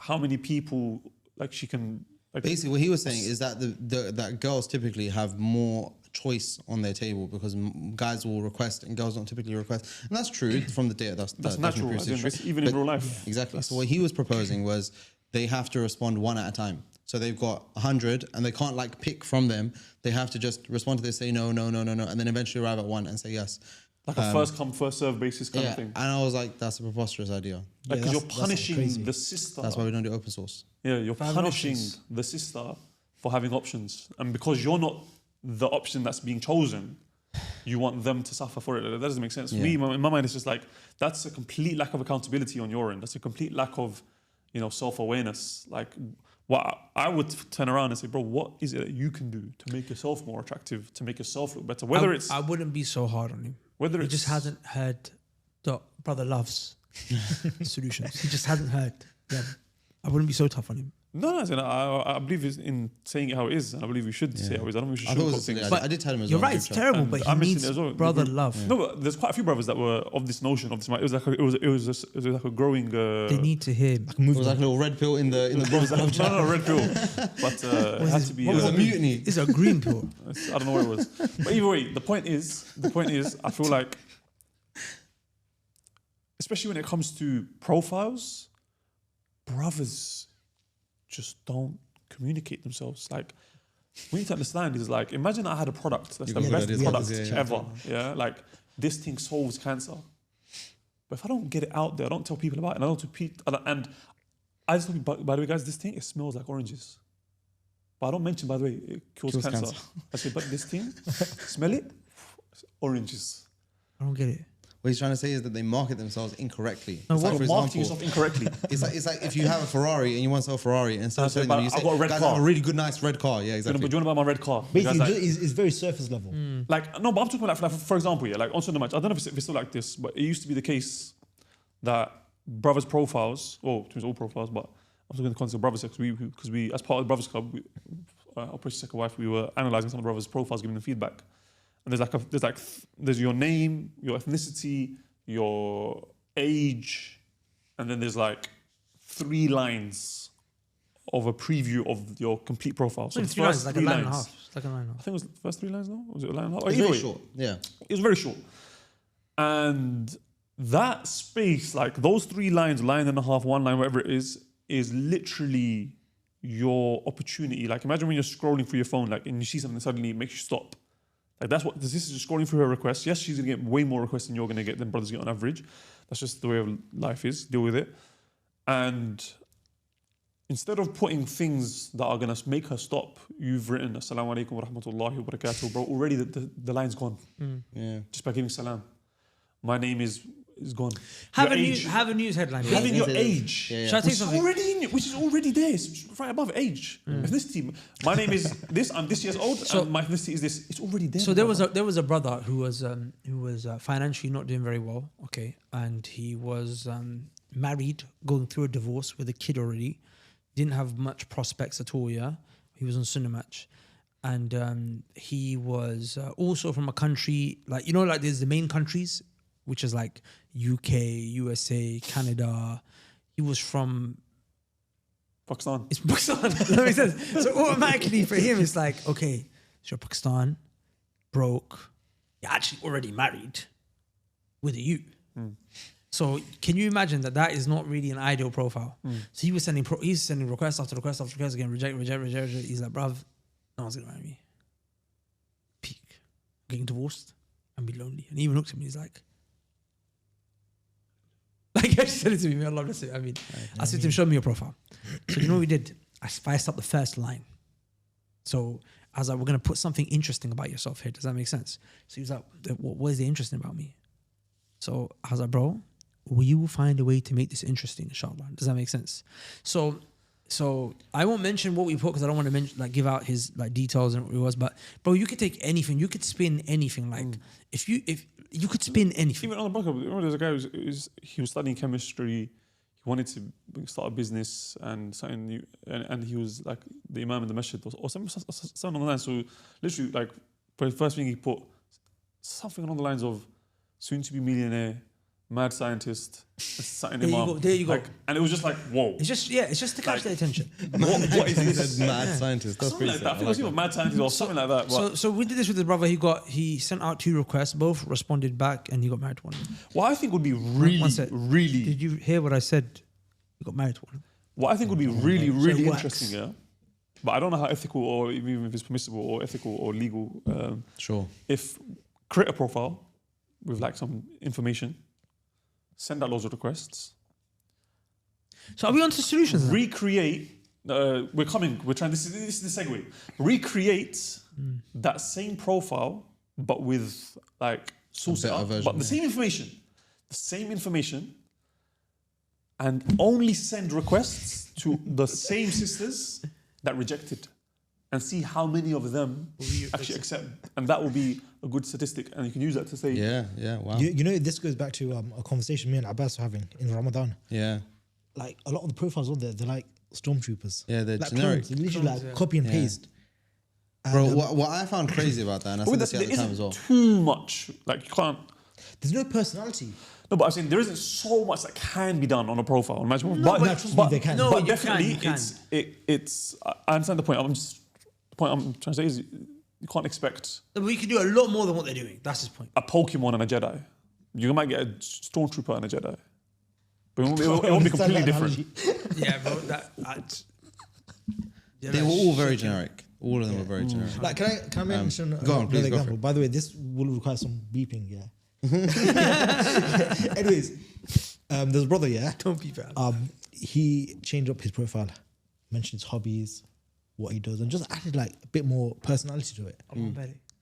how many people, like, she can, like, Basically, what he was saying is that that girls typically have more choice on their table because guys will request and girls don't typically request, and that's true from the data. That's natural, definitely as in, true. that's even in real life. Exactly. So what he was proposing was they have to respond one at a time. So they've got 100 and they can't like pick from them. They have to just respond to this, say no, and then eventually arrive at one and say yes. like a first come, first serve basis kind of thing. And I was like, that's a preposterous idea. Like, because Yeah, you're that's punishing crazy. the sister. That's why we don't do open source. Yeah, you're having punishing options. the sister for having options. And because you're not the option that's being chosen, you want them to suffer for it. That doesn't make sense. For me, in my mind, it's just like, that's a complete lack of accountability on your end. That's a complete lack of, self-awareness. Like, what I would turn around and say, bro, what is it that you can do to make yourself more attractive, to make yourself look better? I wouldn't be so hard on him. He just hasn't heard the brother loves solutions. He just hasn't heard them. I wouldn't be so tough on him. No, I believe in saying it how it is, and I believe we should say it how it is. I don't think we should sugarcoat things. I did tell him as You're well. right, it's terrible, but he needs brother love. No, but there's quite a few brothers that were of this notion of this. It was like a growing. They need to hear. It was like a little red pill in the brothers love chat. No, red pill. But it had to be. It was a mutiny. It's a green pill. I don't know what it was. But either way, the point is, I feel like, especially when it comes to profiles, brothers just don't communicate themselves. Like, we need to understand is like, imagine I had a product that's the best product ever. Yeah, like this thing solves cancer. But if I don't get it out there, I don't tell people about it, and I don't repeat, and I just tell people, by the way, guys, this thing, it smells like oranges. But I don't mention, by the way, it kills cancer. I say, but this thing, smell it, oranges. I don't get it. What he's trying to say is that they market themselves incorrectly. No, it's what, like, for marketing example, yourself incorrectly. It's like if you have a Ferrari and you want to sell a Ferrari, and instead of selling them, you say, I've got a red guys, car. I have a really good, nice red car. Yeah, exactly. But do you want to buy my red car? Basically, Like, it's very surface level. Like, no, but I'm talking about, like, for example, yeah, like on Sunday match, I don't know if it's still like this, but it used to be the case that brothers' profiles, well, it was all profiles, but I'm talking the concept of brothers because we, as part of the Brothers Club, Operation Second Wife, we were analysing some of the brothers' profiles, giving them feedback. And there's your name, your ethnicity, your age, and then there's like 3 lines of a preview of your complete profile. So the first like 3 a line lines. and a half. It's like a line and a half. I think it was the first 3 lines, no? Was it a line and a half? It's very short. Yeah. It was very short. And that space, like those 3 lines, line and a half, 1 line, whatever it is literally your opportunity. Like, imagine when you're scrolling through your phone, like, and you see something that suddenly makes you stop. Like, this is just scrolling through her requests. Yes, she's gonna get way more requests than you're gonna get, than brothers get on average. That's just the way of life is. Deal with it. And instead of putting things that are gonna make her stop, you've written Assalamu alaikum wa rahmatullahi wa barakatuh, bro. Already the line's gone. Yeah. Just by giving salam. My name is gone. Have a news headline. Having your age. Yeah, yeah. Shall I tell you Which is something? already in it, which is already there. It's right above age. Ethnicity. My name is this. I'm this years old, and my ethnicity is this. It's already there. So there was a brother who was financially not doing very well. Okay, and he was married, going through a divorce with a kid already. Didn't have much prospects at all. Yeah, he was on Sunnah match, and he was also from a country like there's the main countries, which is like UK, USA, Canada. He was from Pakistan. It's Pakistan. That makes sense. So automatically for him, it's like, okay, so you're Pakistan, broke, you're actually already married with a you. So can you imagine that is not really an ideal profile? So he was sending requests after request after request, again, reject. He's like, bruv, no one's gonna marry me. Peak. Getting divorced and be lonely. And he even looked at me, he's like he said it to me, may Allah bless it. I mean, I said to him, show me your profile. So you know what we did? I spiced up the first line. So I was like, we're going to put something interesting about yourself here. Does that make sense? So he was like, what is interesting about me? So I was like, bro, we will find a way to make this interesting, inshallah. Does that make sense? So I won't mention what we put because I don't want to mention, give out his details and what it was. But bro, you could take anything. You could spin anything. If you could spin anything. Even on the block, remember there's a guy he was studying chemistry. He wanted to start a business and something new, and he was like the imam in the masjid or something on the line. So literally, for the first thing he put something along the lines of soon to be millionaire, mad scientist, something imam. There you go. And it was just like, whoa. It's just to catch their attention. What is this? Mad scientist. That's Something pretty like that. I think it was even mad scientist or something like that. But So we did this with his brother. He sent out 2 requests, both responded back, and he got married to one of them. what I think would be One sec. really, Did you hear what I said? He got married to one of them. what I think would be really it works. interesting, yeah. But I don't know how ethical or even if it's permissible or ethical or legal. Sure. If create a profile with some information, send out loads of requests, So are we on to solutions now? recreate. We're trying. This is the segue. Recreate that same profile, but with like source it better up, version, but the same information, and only send requests to the same sisters that rejected, and see how many of them actually accept, and that will be a good statistic, and you can use that to say, Yeah, wow. You know, this goes back to a conversation me and Abbas were having in Ramadan. Yeah. Like a lot of the profiles on there, they're like stormtroopers. Yeah, they're like generic. Clones. They're literally like copy and paste. Bro, what I found crazy about that, and I said this there at the time isn't as well. too much. Like you can't. There's no personality. No, but I'm saying there isn't so much that can be done on a profile. Imagine, but trust me, they can. No, but you definitely, can. it's. I understand the point. The point I'm trying to say is you can't expect No, but we can do a lot more than what they're doing. That's his point. a Pokemon and a Jedi. You might get a Stormtrooper and a Jedi, but it won't be completely different. Yeah, bro. They were all very generic. All of them were very generic. Like, can I mention go on, please, another go for example? it. By the way, this will require some beeping, yeah. Anyways, there's a brother, yeah. Don't be bad. He changed up his profile, mentioned his hobbies, what he does, and just added like a bit more personality to it.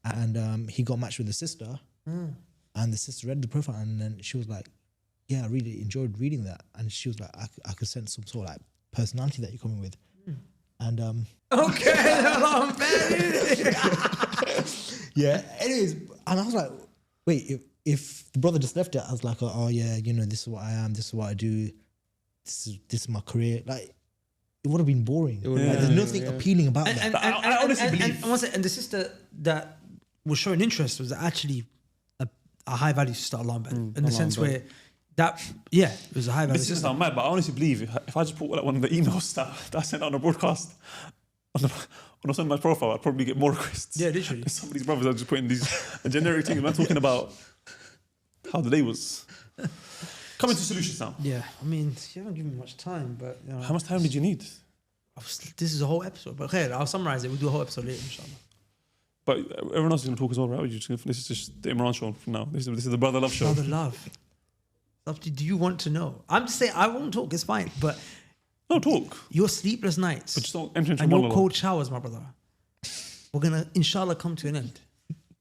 And he got matched with a sister, and the sister read the profile, and then she was like, "Yeah, I really enjoyed reading that." And she was like, "I could sense some sort of like personality that you're coming with." And Okay, I'm bad. yeah. Anyways, and I was like, wait, if the brother just left it, I was like, oh yeah, you know, this is what I am, this is what I do, this is my career. Like, it would have been boring. Like, there's nothing appealing about that. I honestly believe. And the sister that was showing interest was actually a high value sister, Allah in the sense where that, it was a high value This is sister. not mad, but I honestly believe if I just put like one of the emails that I sent out on a broadcast on some of my profile, I'd probably get more requests. Yeah, literally. Some of these brothers are just putting these generic things. I'm talking about how the day was. Coming to solutions now. Yeah, I mean, you haven't given me much time, but you know, How much time did you need? this is a whole episode. But okay, I'll summarize it. We'll do a whole episode later, inshallah. But everyone else is going to talk as well, right? This is just the Imran show from now. This is the Brother Love show. Brother love. Do you want to know? I'm just saying I won't talk. It's fine, but No, talk. your sleepless nights But just don't enter into and your monologue. cold showers, my brother, we're gonna inshallah come to an end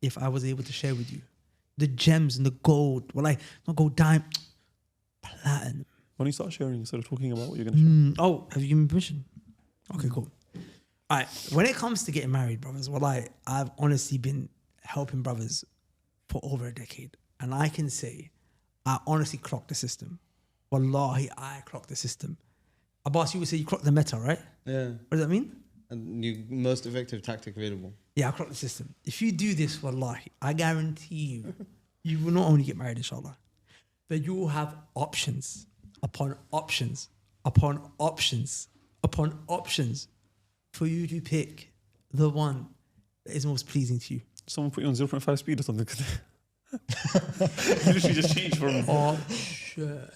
if I was able to share with you the gems and the gold. Well, like not gold, dime, platinum. When you start sharing instead of talking about what you're going to share. Oh, have you given me permission? Okay, cool. All right. When it comes to getting married, brothers, well, I've honestly been helping brothers for over a decade, and I can say I honestly clocked the system. Wallahi, I clocked the system. Abbas, you would say you clocked the meta, right? Yeah. What does that mean? And you most effective tactic available. Yeah, I clocked the system. If you do this, wallahi, I guarantee you, you will not only get married, inshallah, but you will have options upon options upon options upon options for you to pick the one that is most pleasing to you. Someone put you on 0.5 speed or something. You literally just changed from... Options.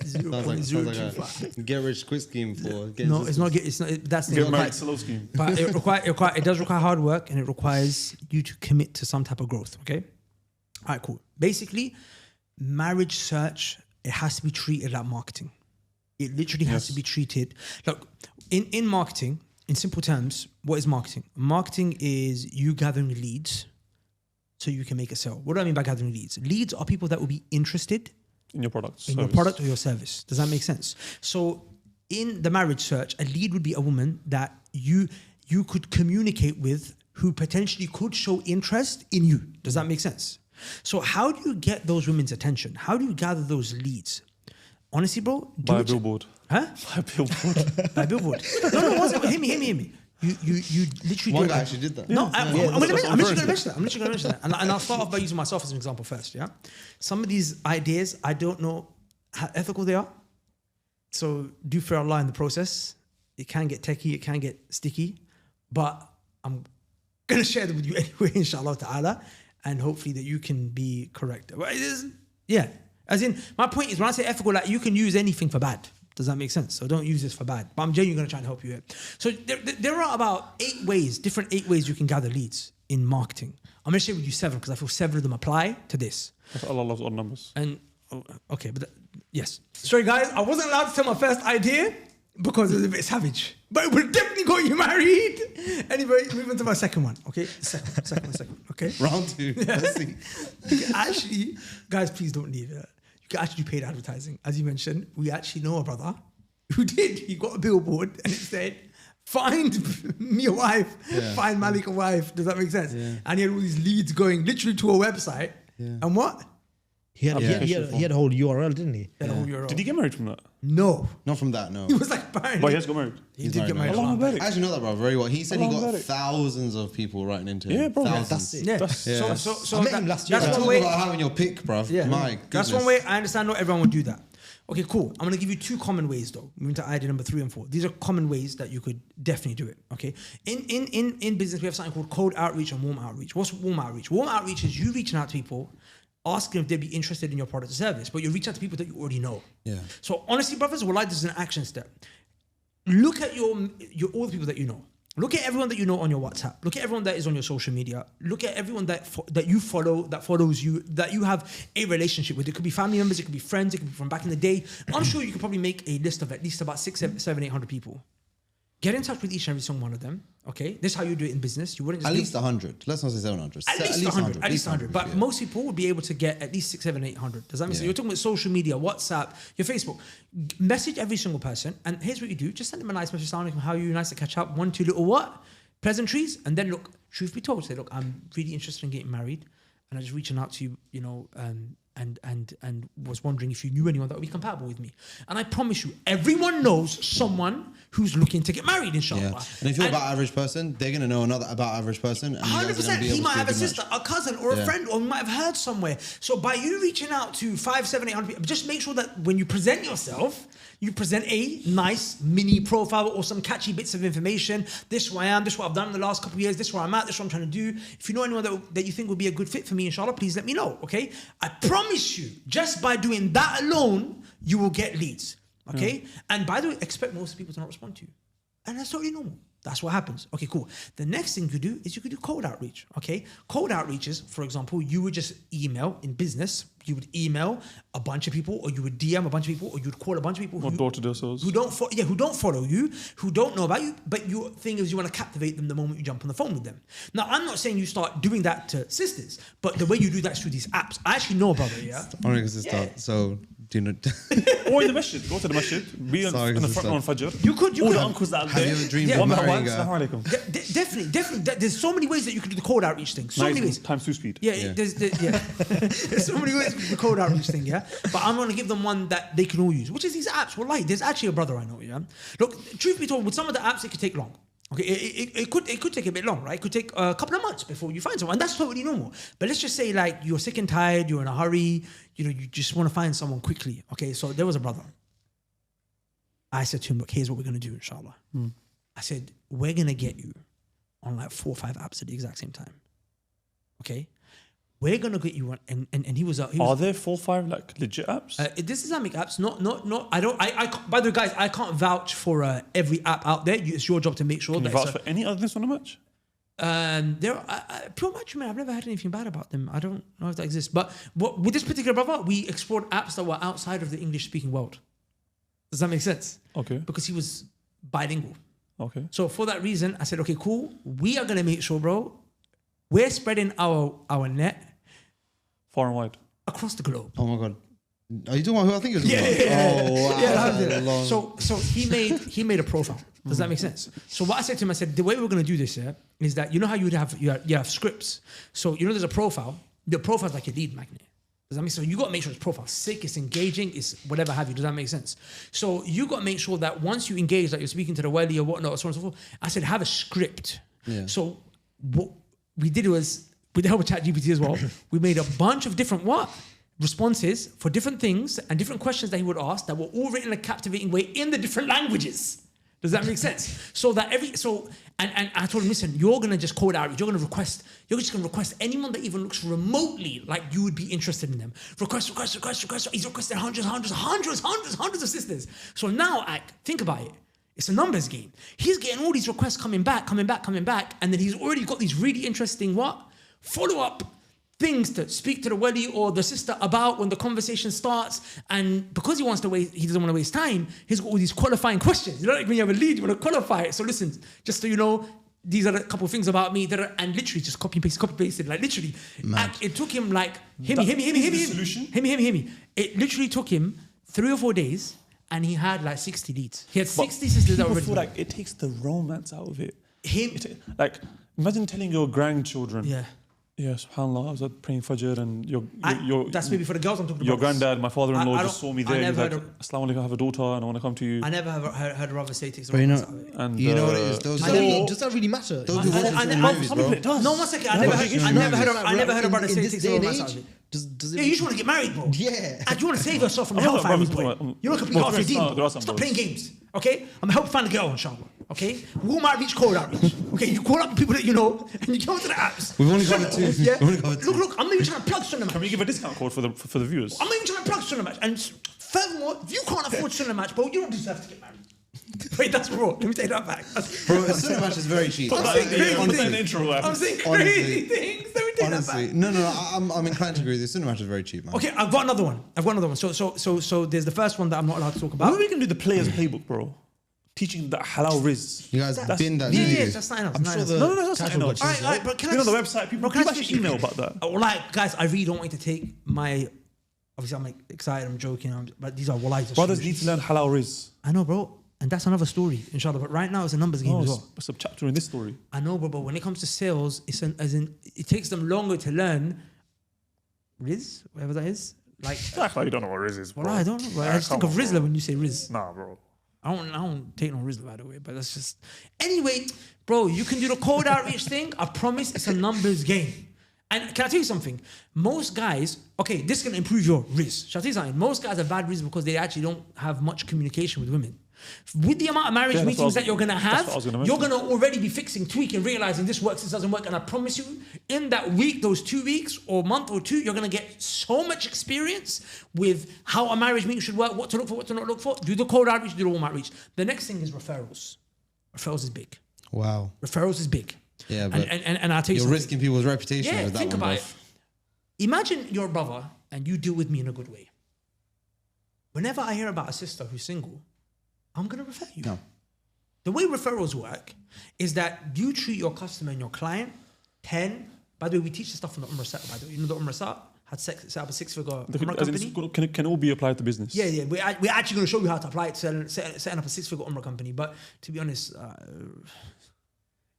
Sounds like a get rich quick scheme for getting No, it's not. It's not. That's the Get thing. married slow scheme. But it does require hard work, and it requires you to commit to some type of growth. Okay. All right. Cool. Basically, marriage search, it has to be treated like marketing. It literally has to be treated. Look, in marketing, in simple terms, what is marketing? Marketing is you gathering leads so you can make a sale. What do I mean by gathering leads? Leads are people that will be interested In your product. in your product or your service. Does that make sense? So in the marriage search, a lead would be a woman that you could communicate with who potentially could show interest in you. Does that make sense? So how do you get those women's attention? How do you gather those leads? Honestly, bro, Buy a billboard. Huh? Buy a billboard. By billboard. No, one second. Hear me. You literally One do guy it. actually did that. No, I'm that's literally going to mention that. And I'll start off by using myself as an example first, yeah? Some of these ideas, I don't know how ethical they are. So do fear Allah in the process. It can get techie, it can get sticky, but I'm going to share them with you anyway, inshallah ta'ala, and hopefully that you can be correct. But it is, yeah. As in, my point is when I say ethical, like you can use anything for bad. Does that make sense? So don't use this for bad. But I'm genuinely going to try and help you here. So there are about 8 ways, different 8 ways you can gather leads in marketing. I'm going to share with you 7 because I feel 7 of them apply to this. Allah loves odd numbers. And, okay, but yes. Sorry guys, I wasn't allowed to tell my first idea, because it's a bit savage. But it would have definitely got you married. Anyway, moving to my second one. Okay, second. Okay. Round 2. Let's see. You can actually, guys, please don't leave it. You can actually do paid advertising. As you mentioned, we actually know a brother who did. He got a billboard and it said, "Find me a wife, find Malik a wife." Does that make sense? Yeah. And he had all these leads going literally to a website. Yeah. And what? He had a whole URL, didn't he? That whole URL. Did he get married from that? No. Not from that, no. He was like, apparently. But he has got married. He did get married. Allah Mubarak. I actually know that, bro, very well. He said he Allah got Mubarak. thousands of people writing into him. Yeah, bro. Thousands. That's it. Yeah. That's- So I met him last year. That's Talk one way. about having your pick, bro. Yeah. My goodness. That's one way. I understand not everyone would do that. Okay, cool. I'm gonna give you 2 common ways though. Moving to idea number 3 and 4. These are common ways that you could definitely do it. Okay. In business, we have something called cold outreach and warm outreach. What's warm outreach? Warm outreach is you reaching out to people, asking if they'd be interested in your product or service, but you reach out to people that you already know. Yeah. So honestly, brothers, well, like this is an action step. Look at your all the people that you know. Look at everyone that you know on your WhatsApp. Look at everyone that is on your social media. Look at everyone that you follow, that follows you, that you have a relationship with. It could be family members, it could be friends, it could be from back in the day. I'm sure you could probably make a list of at least about 600, 700, 800 people. Get in touch with each and every single one of them. Okay, this is how you do it in business. You wouldn't just At least 100. Let's not say 700. at least 100. At least 100. But yeah. most people would be able to get at least 6, 7, 800. Does that make sense? Yeah. You're talking about social media, WhatsApp, your Facebook. Message every single person. And here's what you do. Just send them a nice message. Assalamu alaikum, how are you? Nice to catch up. 1, 2 little what? Pleasantries. And then look, truth be told, say, look, I'm really interested in getting married. And I'm just reaching out to you, you know, and was wondering if you knew anyone that would be compatible with me. And I promise you, everyone knows someone who's looking to get married, inshallah. Yeah. And if you're about average person, they're going to know another about average person. And you guys are gonna 100%. be He able might to have a do match. sister, a cousin, or a Yeah. friend, or he might have heard somewhere. So by you reaching out to 5, 7, 800 people, just make sure that when you present yourself, you present a nice mini profile or some catchy bits of information. This is who I am, this is what I've done in the last couple of years, this is where I'm at, this is what I'm trying to do. If you know anyone that you think would be a good fit for me, inshallah, please let me know, okay? I promise you, just by doing that alone, you will get leads, okay? And by the way, expect most people to not respond to you. And that's totally normal. That's what happens. Okay, cool. The next thing you could do is you could do cold outreach, okay? Cold outreaches, for example, you would just email in business. You would email a bunch of people, or you would DM a bunch of people, or you would call a bunch of people Or door-to-door sales. who don't follow you, who don't know about you, but your thing is you want to captivate them the moment you jump on the phone with them. Now, I'm not saying you start doing that to sisters, but the way you do that is through these apps. I actually know a brother, yeah? Only because it's start. So, do you know? Or in the masjid. Go to the masjid. Be in Sorry, the because front row on it's Fajr. You could. All the uncles out Have there. you ever dreamed Yeah. of One by marrying one. a... Assalamu alaikum. Definitely. There's so many ways that you could do the cold outreach thing. So many ways. Times 2 speed. Yeah. There's so many ways with the cold outreach thing, yeah. But I'm gonna give them one that they can all use, which is these apps. Well, like, there's actually a brother I know, yeah. Look, truth be told, with some of the apps, it could take long. Okay, it could take a bit long, right? It could take a couple of months before you find someone, and that's totally normal. But let's just say like you're sick and tired, you're in a hurry, you know, you just want to find someone quickly. Okay, so there was a brother. I said to him, look, here's what we're gonna do, inshallah. I said, we're gonna get you on like 4 or 5 apps at the exact same time. Okay, we're gonna get you on, and he was Are there 4 or 5 like legit apps? this Islamic apps, not. I by the way, guys, I can't vouch for every app out there. It's your job to make sure Can you that vouch for any other than on a match? there. Pure matrimony, I've never heard anything bad about them. I don't know if that exists. But with this particular brother, we explored apps that were outside of the English-speaking world. Does that make sense? Okay. Because he was bilingual. Okay. So for that reason, I said, okay, cool. We are gonna make sure, bro, we're spreading our net Far and wide. across the globe. Oh my God. Are you talking about who I think you're talking about? Yeah. Oh, wow. Yeah, alhamdulillah. Long. So he made a profile. Does that make sense? So what I said to him, I said, the way we're gonna do this here is that you know how you have scripts. So you know there's a profile. The profile's like a lead magnet. Does that make sense? So you got to make sure it's profile sick, it's engaging, it's whatever have you. Does that make sense? So you got to make sure that once you engage, like you're speaking to the wali or whatnot, so on and so forth. I said, have a script. Yeah. So what we did was, with the help of ChatGPT as well, we made a bunch of different responses for different things and different questions that he would ask that were all written in a captivating way in the different languages. Does that make sense? So that and I told him, listen, you're gonna just call it out. You're just gonna request anyone that even looks remotely like you would be interested in them. Request. He's requested hundreds of sisters. So now, think about it. It's a numbers game. He's getting all these requests coming back, and then he's already got these really interesting follow-up things to speak to the wali or the sister about when the conversation starts. And because he doesn't want to waste time, he's got all these qualifying questions. You know, like when you have a lead, you want to qualify it. So listen, just so you know, these are a couple of things about me that are, and literally just copy pasted, like literally. It took him like, hear me. It literally took him 3 or 4 days and he had like 60 leads. He had 60 sisters that were People ready. feel like it takes the romance out of it. Him, Like, imagine telling your grandchildren, yeah. yeah, subhanAllah, I was out praying Fajr and your That's maybe for the girls I'm talking your about. granddad, my father-in-law, I just don't- saw me I there. He's never like, heard of- Assalamu alaikum, I have a daughter and I want to come to you. I never heard a brother say takes the But you romance know, out of it. And you know what it is? Those Does that really matter? those who watch it in movies, bro. it does. No, 1 second. I Yeah, never but heard. it's I in never heard. movies. I never heard a brother say this takes the day and romance age, out of it. does it Yeah, you just want to get married, bro. Yeah. And you want to save yourself from I'm not hellfire, about- boy. I'm- You're not complete well, half your it's deen, not- bro. there are some Stop brothers. playing games, okay? I'm helping find a girl, inshallah. Okay, we'll outreach, cold outreach. Okay, you call up people that you know, and you go to the apps. We've only covered 2. Yeah. We've only covered 2. Look, I'm not even trying to plug Sunnah Can Match. we give a discount code for the viewers? I'm not even trying to plug Sunnah Match. And furthermore, if you can't afford Sunnah Match, bro, you don't deserve to get married. Wait, that's wrong. Let me take that back. Bro, a cinema match is very cheap. I'm saying crazy Honestly, things. an intro, I'm saying Honestly. crazy things. Let me take Honestly, that back. no, I'm inclined to agree with you. Cinema match is very cheap, man. Okay, I've got another one. So there's the first one that I'm not allowed to talk about. Maybe we can do the players playbook, bro. Teaching that halal riz. You guys been that. Yeah, didn't yeah, you? that's not enough. I'm not sure enough. the No, that's not casual enough. watchers, All right, but can I You know the just- website, people Bro, can I actually just- email about that. Oh, like, guys, I really don't want you to take my. Obviously, I'm like excited, I'm joking, but these are wallahi. Brothers need to learn halal riz. I know, bro. And that's another story, inshallah. But right now, it's a numbers game Oh, as it's, well. it's a chapter in this story. I know, bro, but when it comes to sales, it takes them longer to learn Riz, whatever that is. Like, Act like you don't know what riz is, bro. well, I don't know. Bro. I just come think of on, Rizla bro. when you say Riz. Nah, bro. I don't take no Rizla, by the way, but that's just. Anyway, bro, you can do the cold outreach thing. I promise it's a numbers game. And can I tell you something? Most guys, okay, this can improve your Riz. Shall I tell you something? Most guys are bad Riz because they actually don't have much communication with women. With the amount of marriage Yeah, that's what I meetings was- that you're gonna that's have, what I was gonna you're mention. gonna already be fixing, tweaking, realizing this works, this doesn't work. And I promise you, in that week, those 2 weeks or month or two, you're gonna get so much experience with how a marriage meeting should work, what to look for, what to not look for. Do the cold outreach, do the warm outreach. The next thing is referrals. Referrals is big. Wow. Referrals is big. Yeah, but And I'll tell you you're something. risking people's reputation Yeah, with that think one, about bro. it. Imagine you're a brother and you deal with me in a good way. Whenever I hear about a sister who's single, I'm going to refer you. No. The way referrals work is that you treat your customer and your client 10. By the way, we teach the stuff from the Umrah Set, by the way. You know the Umrah Set had set up a 6-figure Umrah As in, company? it's can all be applied to business. Yeah. We're actually going to show you how to apply it to setting up a 6-figure Umrah company. But to be honest,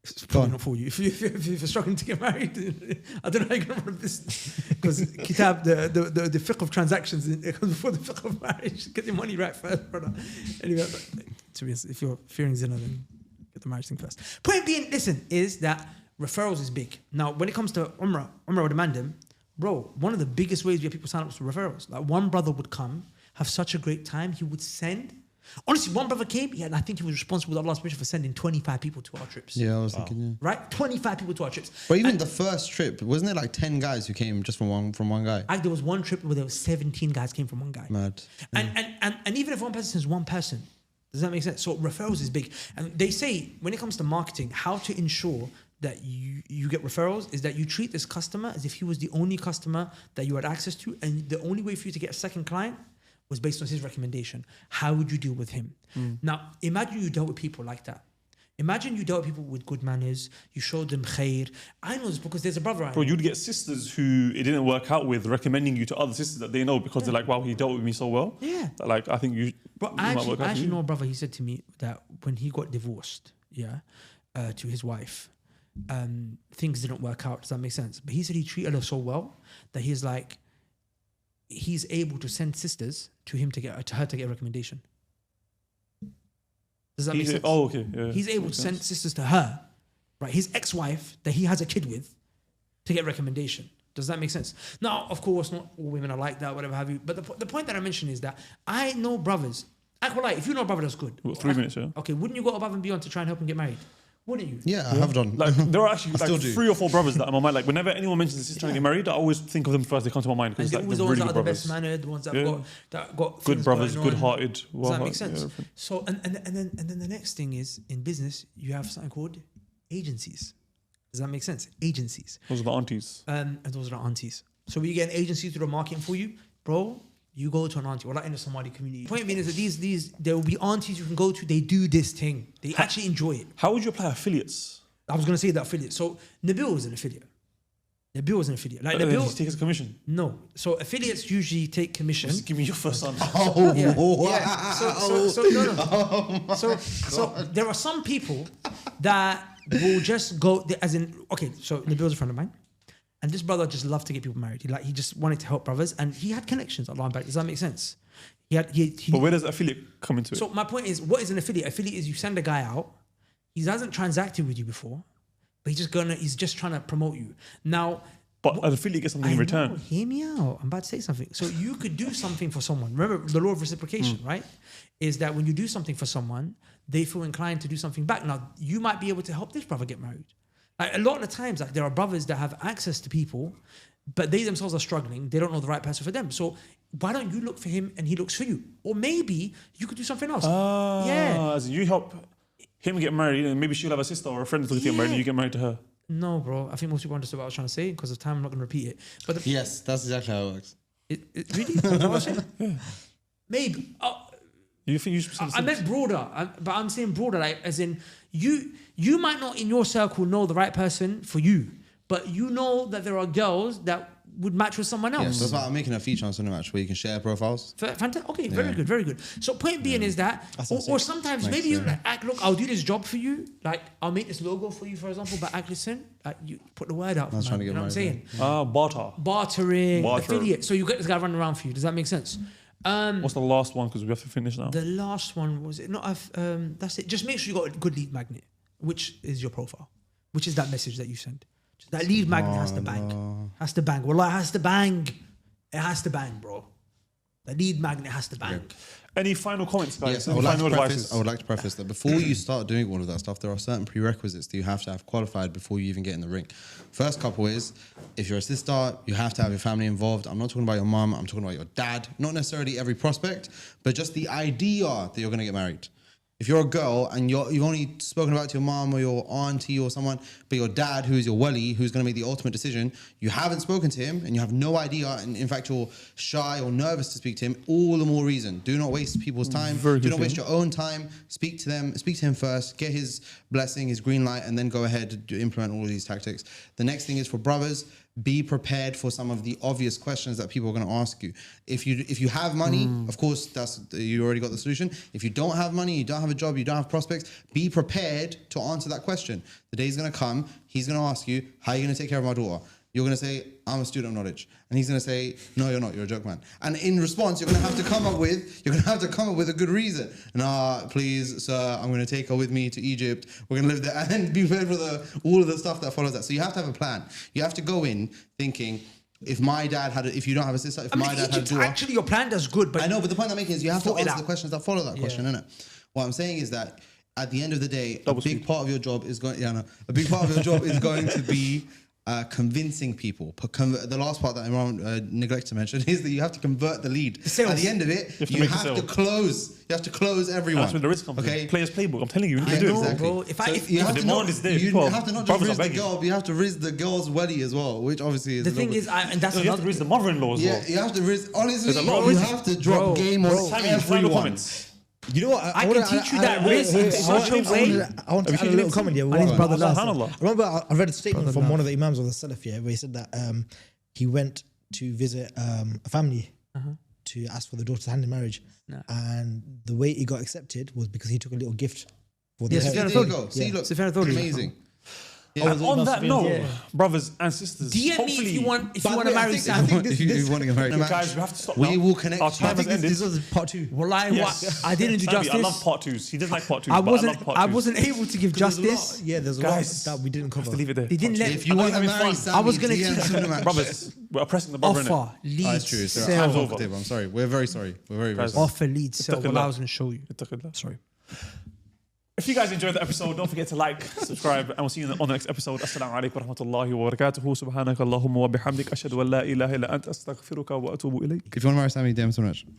it's probably on. not for you. If you're struggling to get married, I don't know how you're going to run a business. Because Kitab, the fiqh of transactions, it comes before the fiqh of marriage. Get your money right first, brother. Anyway, to be honest, if you're fearing zina, then get the marriage thing first. Point being, listen, is that referrals is big. Now, when it comes to Umrah or the mandem, bro, one of the biggest ways we have people sign up is through referrals. Like one brother would come, have such a great time, he would send. Honestly, one brother came, and I think he was responsible with Allah's permission for sending 25 people to our trips. Yeah, I was thinking, yeah. Right? 25 people to our trips. But even the first trip, wasn't there like 10 guys who came just from one guy? There was one trip where there was 17 guys came from one guy. Mad. And even if one person sends one person, does that make sense? So referrals is big. And they say, when it comes to marketing, how to ensure that you get referrals is that you treat this customer as if he was the only customer that you had access to, and the only way for you to get a second client was based on his recommendation. How would you deal with him? Now, imagine you dealt with people like that. Imagine you dealt with people with good manners, you showed them khair. I know this because there's a brother I know. Bro, you'd get sisters who it didn't work out with recommending you to other sisters that they know because they're like, wow, he dealt with me so well. Yeah. That, like, I think you. But it I might work out for actually you. know a brother, he said to me that when he got divorced, to his wife, things didn't work out. Does that make sense? But he said he treated her so well that he's like, he's able to send sisters to her to get a recommendation. Does that make sense? Oh, okay. Yeah, He's able to makes send sense. sisters to her, right? His ex-wife that he has a kid with, to get recommendation. Does that make sense? Now, of course, not all women are like that, whatever have you. But the point that I mentioned is that I know brothers. If you know a brother that's good. What, 3 minutes, yeah? Okay, wouldn't you go above and beyond to try and help him get married? Wouldn't you? Yeah, I have done. Like, there are actually still like do. 3 or 4 brothers that are in my mind. Like, whenever anyone mentions this is trying to get married, I always think of them first. They come to my mind And because they're like, always they're the ones really that are good the best brothers. mannered, the ones that Yeah. got Good things brothers, going on. good-hearted. Does that well-hearted, make sense? yeah, everything. So and then the next thing is in business you have something called agencies. Does that make sense? Agencies. Those are the aunties. And those are the aunties. So we get an agency to do the marketing for you, bro. You go to an auntie, or like in the Somali community. Point being is that these there will be aunties you can go to. They do this thing. They actually enjoy it. How would you apply affiliates? I was gonna say that affiliate. So Nabil was an affiliate. Nabil was an affiliate. Like Nabil Nabil, take his commission. no. So affiliates usually take commission. Just give me your first son. Yeah, yeah. So no. So there are some people that will just go as in. Okay, so Nabil's a friend of mine. And this brother just loved to get people married. He just wanted to help brothers, and he had connections at Lineback. Does that make sense? But where does affiliate come into it? So my point is, what is an affiliate? Affiliate is you send a guy out. He hasn't transacted with you before, but he's just trying to promote you. Now, but an affiliate gets something in return. Hear me out. I'm about to say something. So you could do something for someone. Remember the law of reciprocation, right? Is that when you do something for someone, they feel inclined to do something back. Now you might be able to help this brother get married. Like a lot of the times, like there are brothers that have access to people, but they themselves are struggling. They don't know the right person for them. So why don't you look for him and he looks for you? Or maybe you could do something else. Yeah. As in you help him get married, and maybe she'll have a sister or a friend that's looking to get married, and you get married to her. No, bro. I think most people understood what I was trying to say. Because of time, I'm not going to repeat it. But Yes, that's exactly how it works. Really? Is that what I was saying? Yeah. Maybe. You think you should? I meant broader, but I'm saying broader, like as in you might not in your circle know the right person for you, but you know that there are girls that would match with someone else. Yes, that's why I'm making a feature on Cinematch where you can share profiles. Fantastic. Okay, very good, very good. So point being is that, or sometimes maybe you like, act, look, I'll do this job for you. Like I'll make this logo for you, for example. But act, listen, like you put the word out. I was trying to get you know what I'm saying? Bartering, affiliate. So you get this guy running around for you. Does that make sense? What's the last one? Because we have to finish now. The last one was it not? That's it. Just make sure you got a good lead magnet, which is your profile, which is that message that you send. That lead magnet has to bang. Has to bang. Well, it has to bang. It has to bang, bro. The lead magnet has to bang. Any final comments, guys? Yes, Any final advices? I would like to preface that before you start doing all of that stuff, there are certain prerequisites that you have to have qualified before you even get in the ring. First couple is, if you're a sister, you have to have your family involved. I'm not talking about your mum, I'm talking about your dad. Not necessarily every prospect, but just the idea that you're going to get married. If you're a girl and you've only spoken about to your mom or your auntie or someone, but your dad, who is your wali, who's going to make the ultimate decision, you haven't spoken to him and you have no idea, and in fact you're shy or nervous to speak to him, all the more reason. Do not waste people's time. Do not waste your own time. Speak to them. Speak to him first. Get his blessing, his green light, and then go ahead to implement all of these tactics. The next thing is for brothers, be prepared for some of the obvious questions that people are going to ask you. If you have money, of course, you already got the solution. If you don't have money, you don't have a job, you don't have prospects, be prepared to answer that question. The day is going to come, he's going to ask you, how are you going to take care of my daughter? You're going to say, I'm a student of knowledge. And he's going to say, no, you're not, you're a joke man. And in response, you're going to have to come up with a good reason. And please, sir, I'm going to take her with me to Egypt. We're going to live there. And then be prepared for all of the stuff that follows that. So you have to have a plan. You have to go in thinking, if you don't have a sister, my dad had a daughter. Actually, your plan does good, but I know, but the point I'm making is you have to answer the questions that follow that question, innit? What I'm saying is that at the end of the day, a big part of your job is going to be convincing people. The last part that Imran neglected to mention is that you have to convert the lead. At the end of it, you have to close. You have to close everyone. That's where the risk comes in. Players playbook. I'm telling you, you need to do it. Exactly. Bro, the demand is there. You have to not just risk the girl, but you have to risk the girl's weddie as well, which obviously is the thing is, and that's you have to risk the mother-in-law as well. Yeah, you have to risk. Honestly, you have to drop game on everyone. You know what? I can teach you that risk in such a way. I want to add a little comment here. his brother I remember I read a statement from one of the imams of the Salaf here where he said that he went to visit a family to ask for the daughter's hand in marriage. And the way he got accepted was because he took a little gift for the Yes, there you go. See, look, amazing. And on that note, brothers and sisters, DM me if you want to marry Sam. If you want to get married, guys, we have to stop. We will connect. Our time has ended. This was part 2. Well, I didn't do justice. I love part 2s. He doesn't like part 2s. I wasn't able to give justice. There's a lot that we didn't cover. Have to leave it there. They didn't let. If you want to marry Sam, I was going to teach you. Brothers, we're oppressing the brother. Offer, lead, That's true. sell. I'm sorry. We're very sorry. We're very, very sorry. Offer, lead, sell. Well, I was going to show you. Sorry. If you guys enjoyed the episode, don't forget to like, subscribe, and we'll see you on the next episode. Assalamu alaikum wa rahmatullahi wa barakatuhu. Subhanaka Allahumma wa bihamdik. Ashhadu an la ilaha illa anta astaghfiruka wa atubu ilayk. If you want to marry Sammy, DM so much.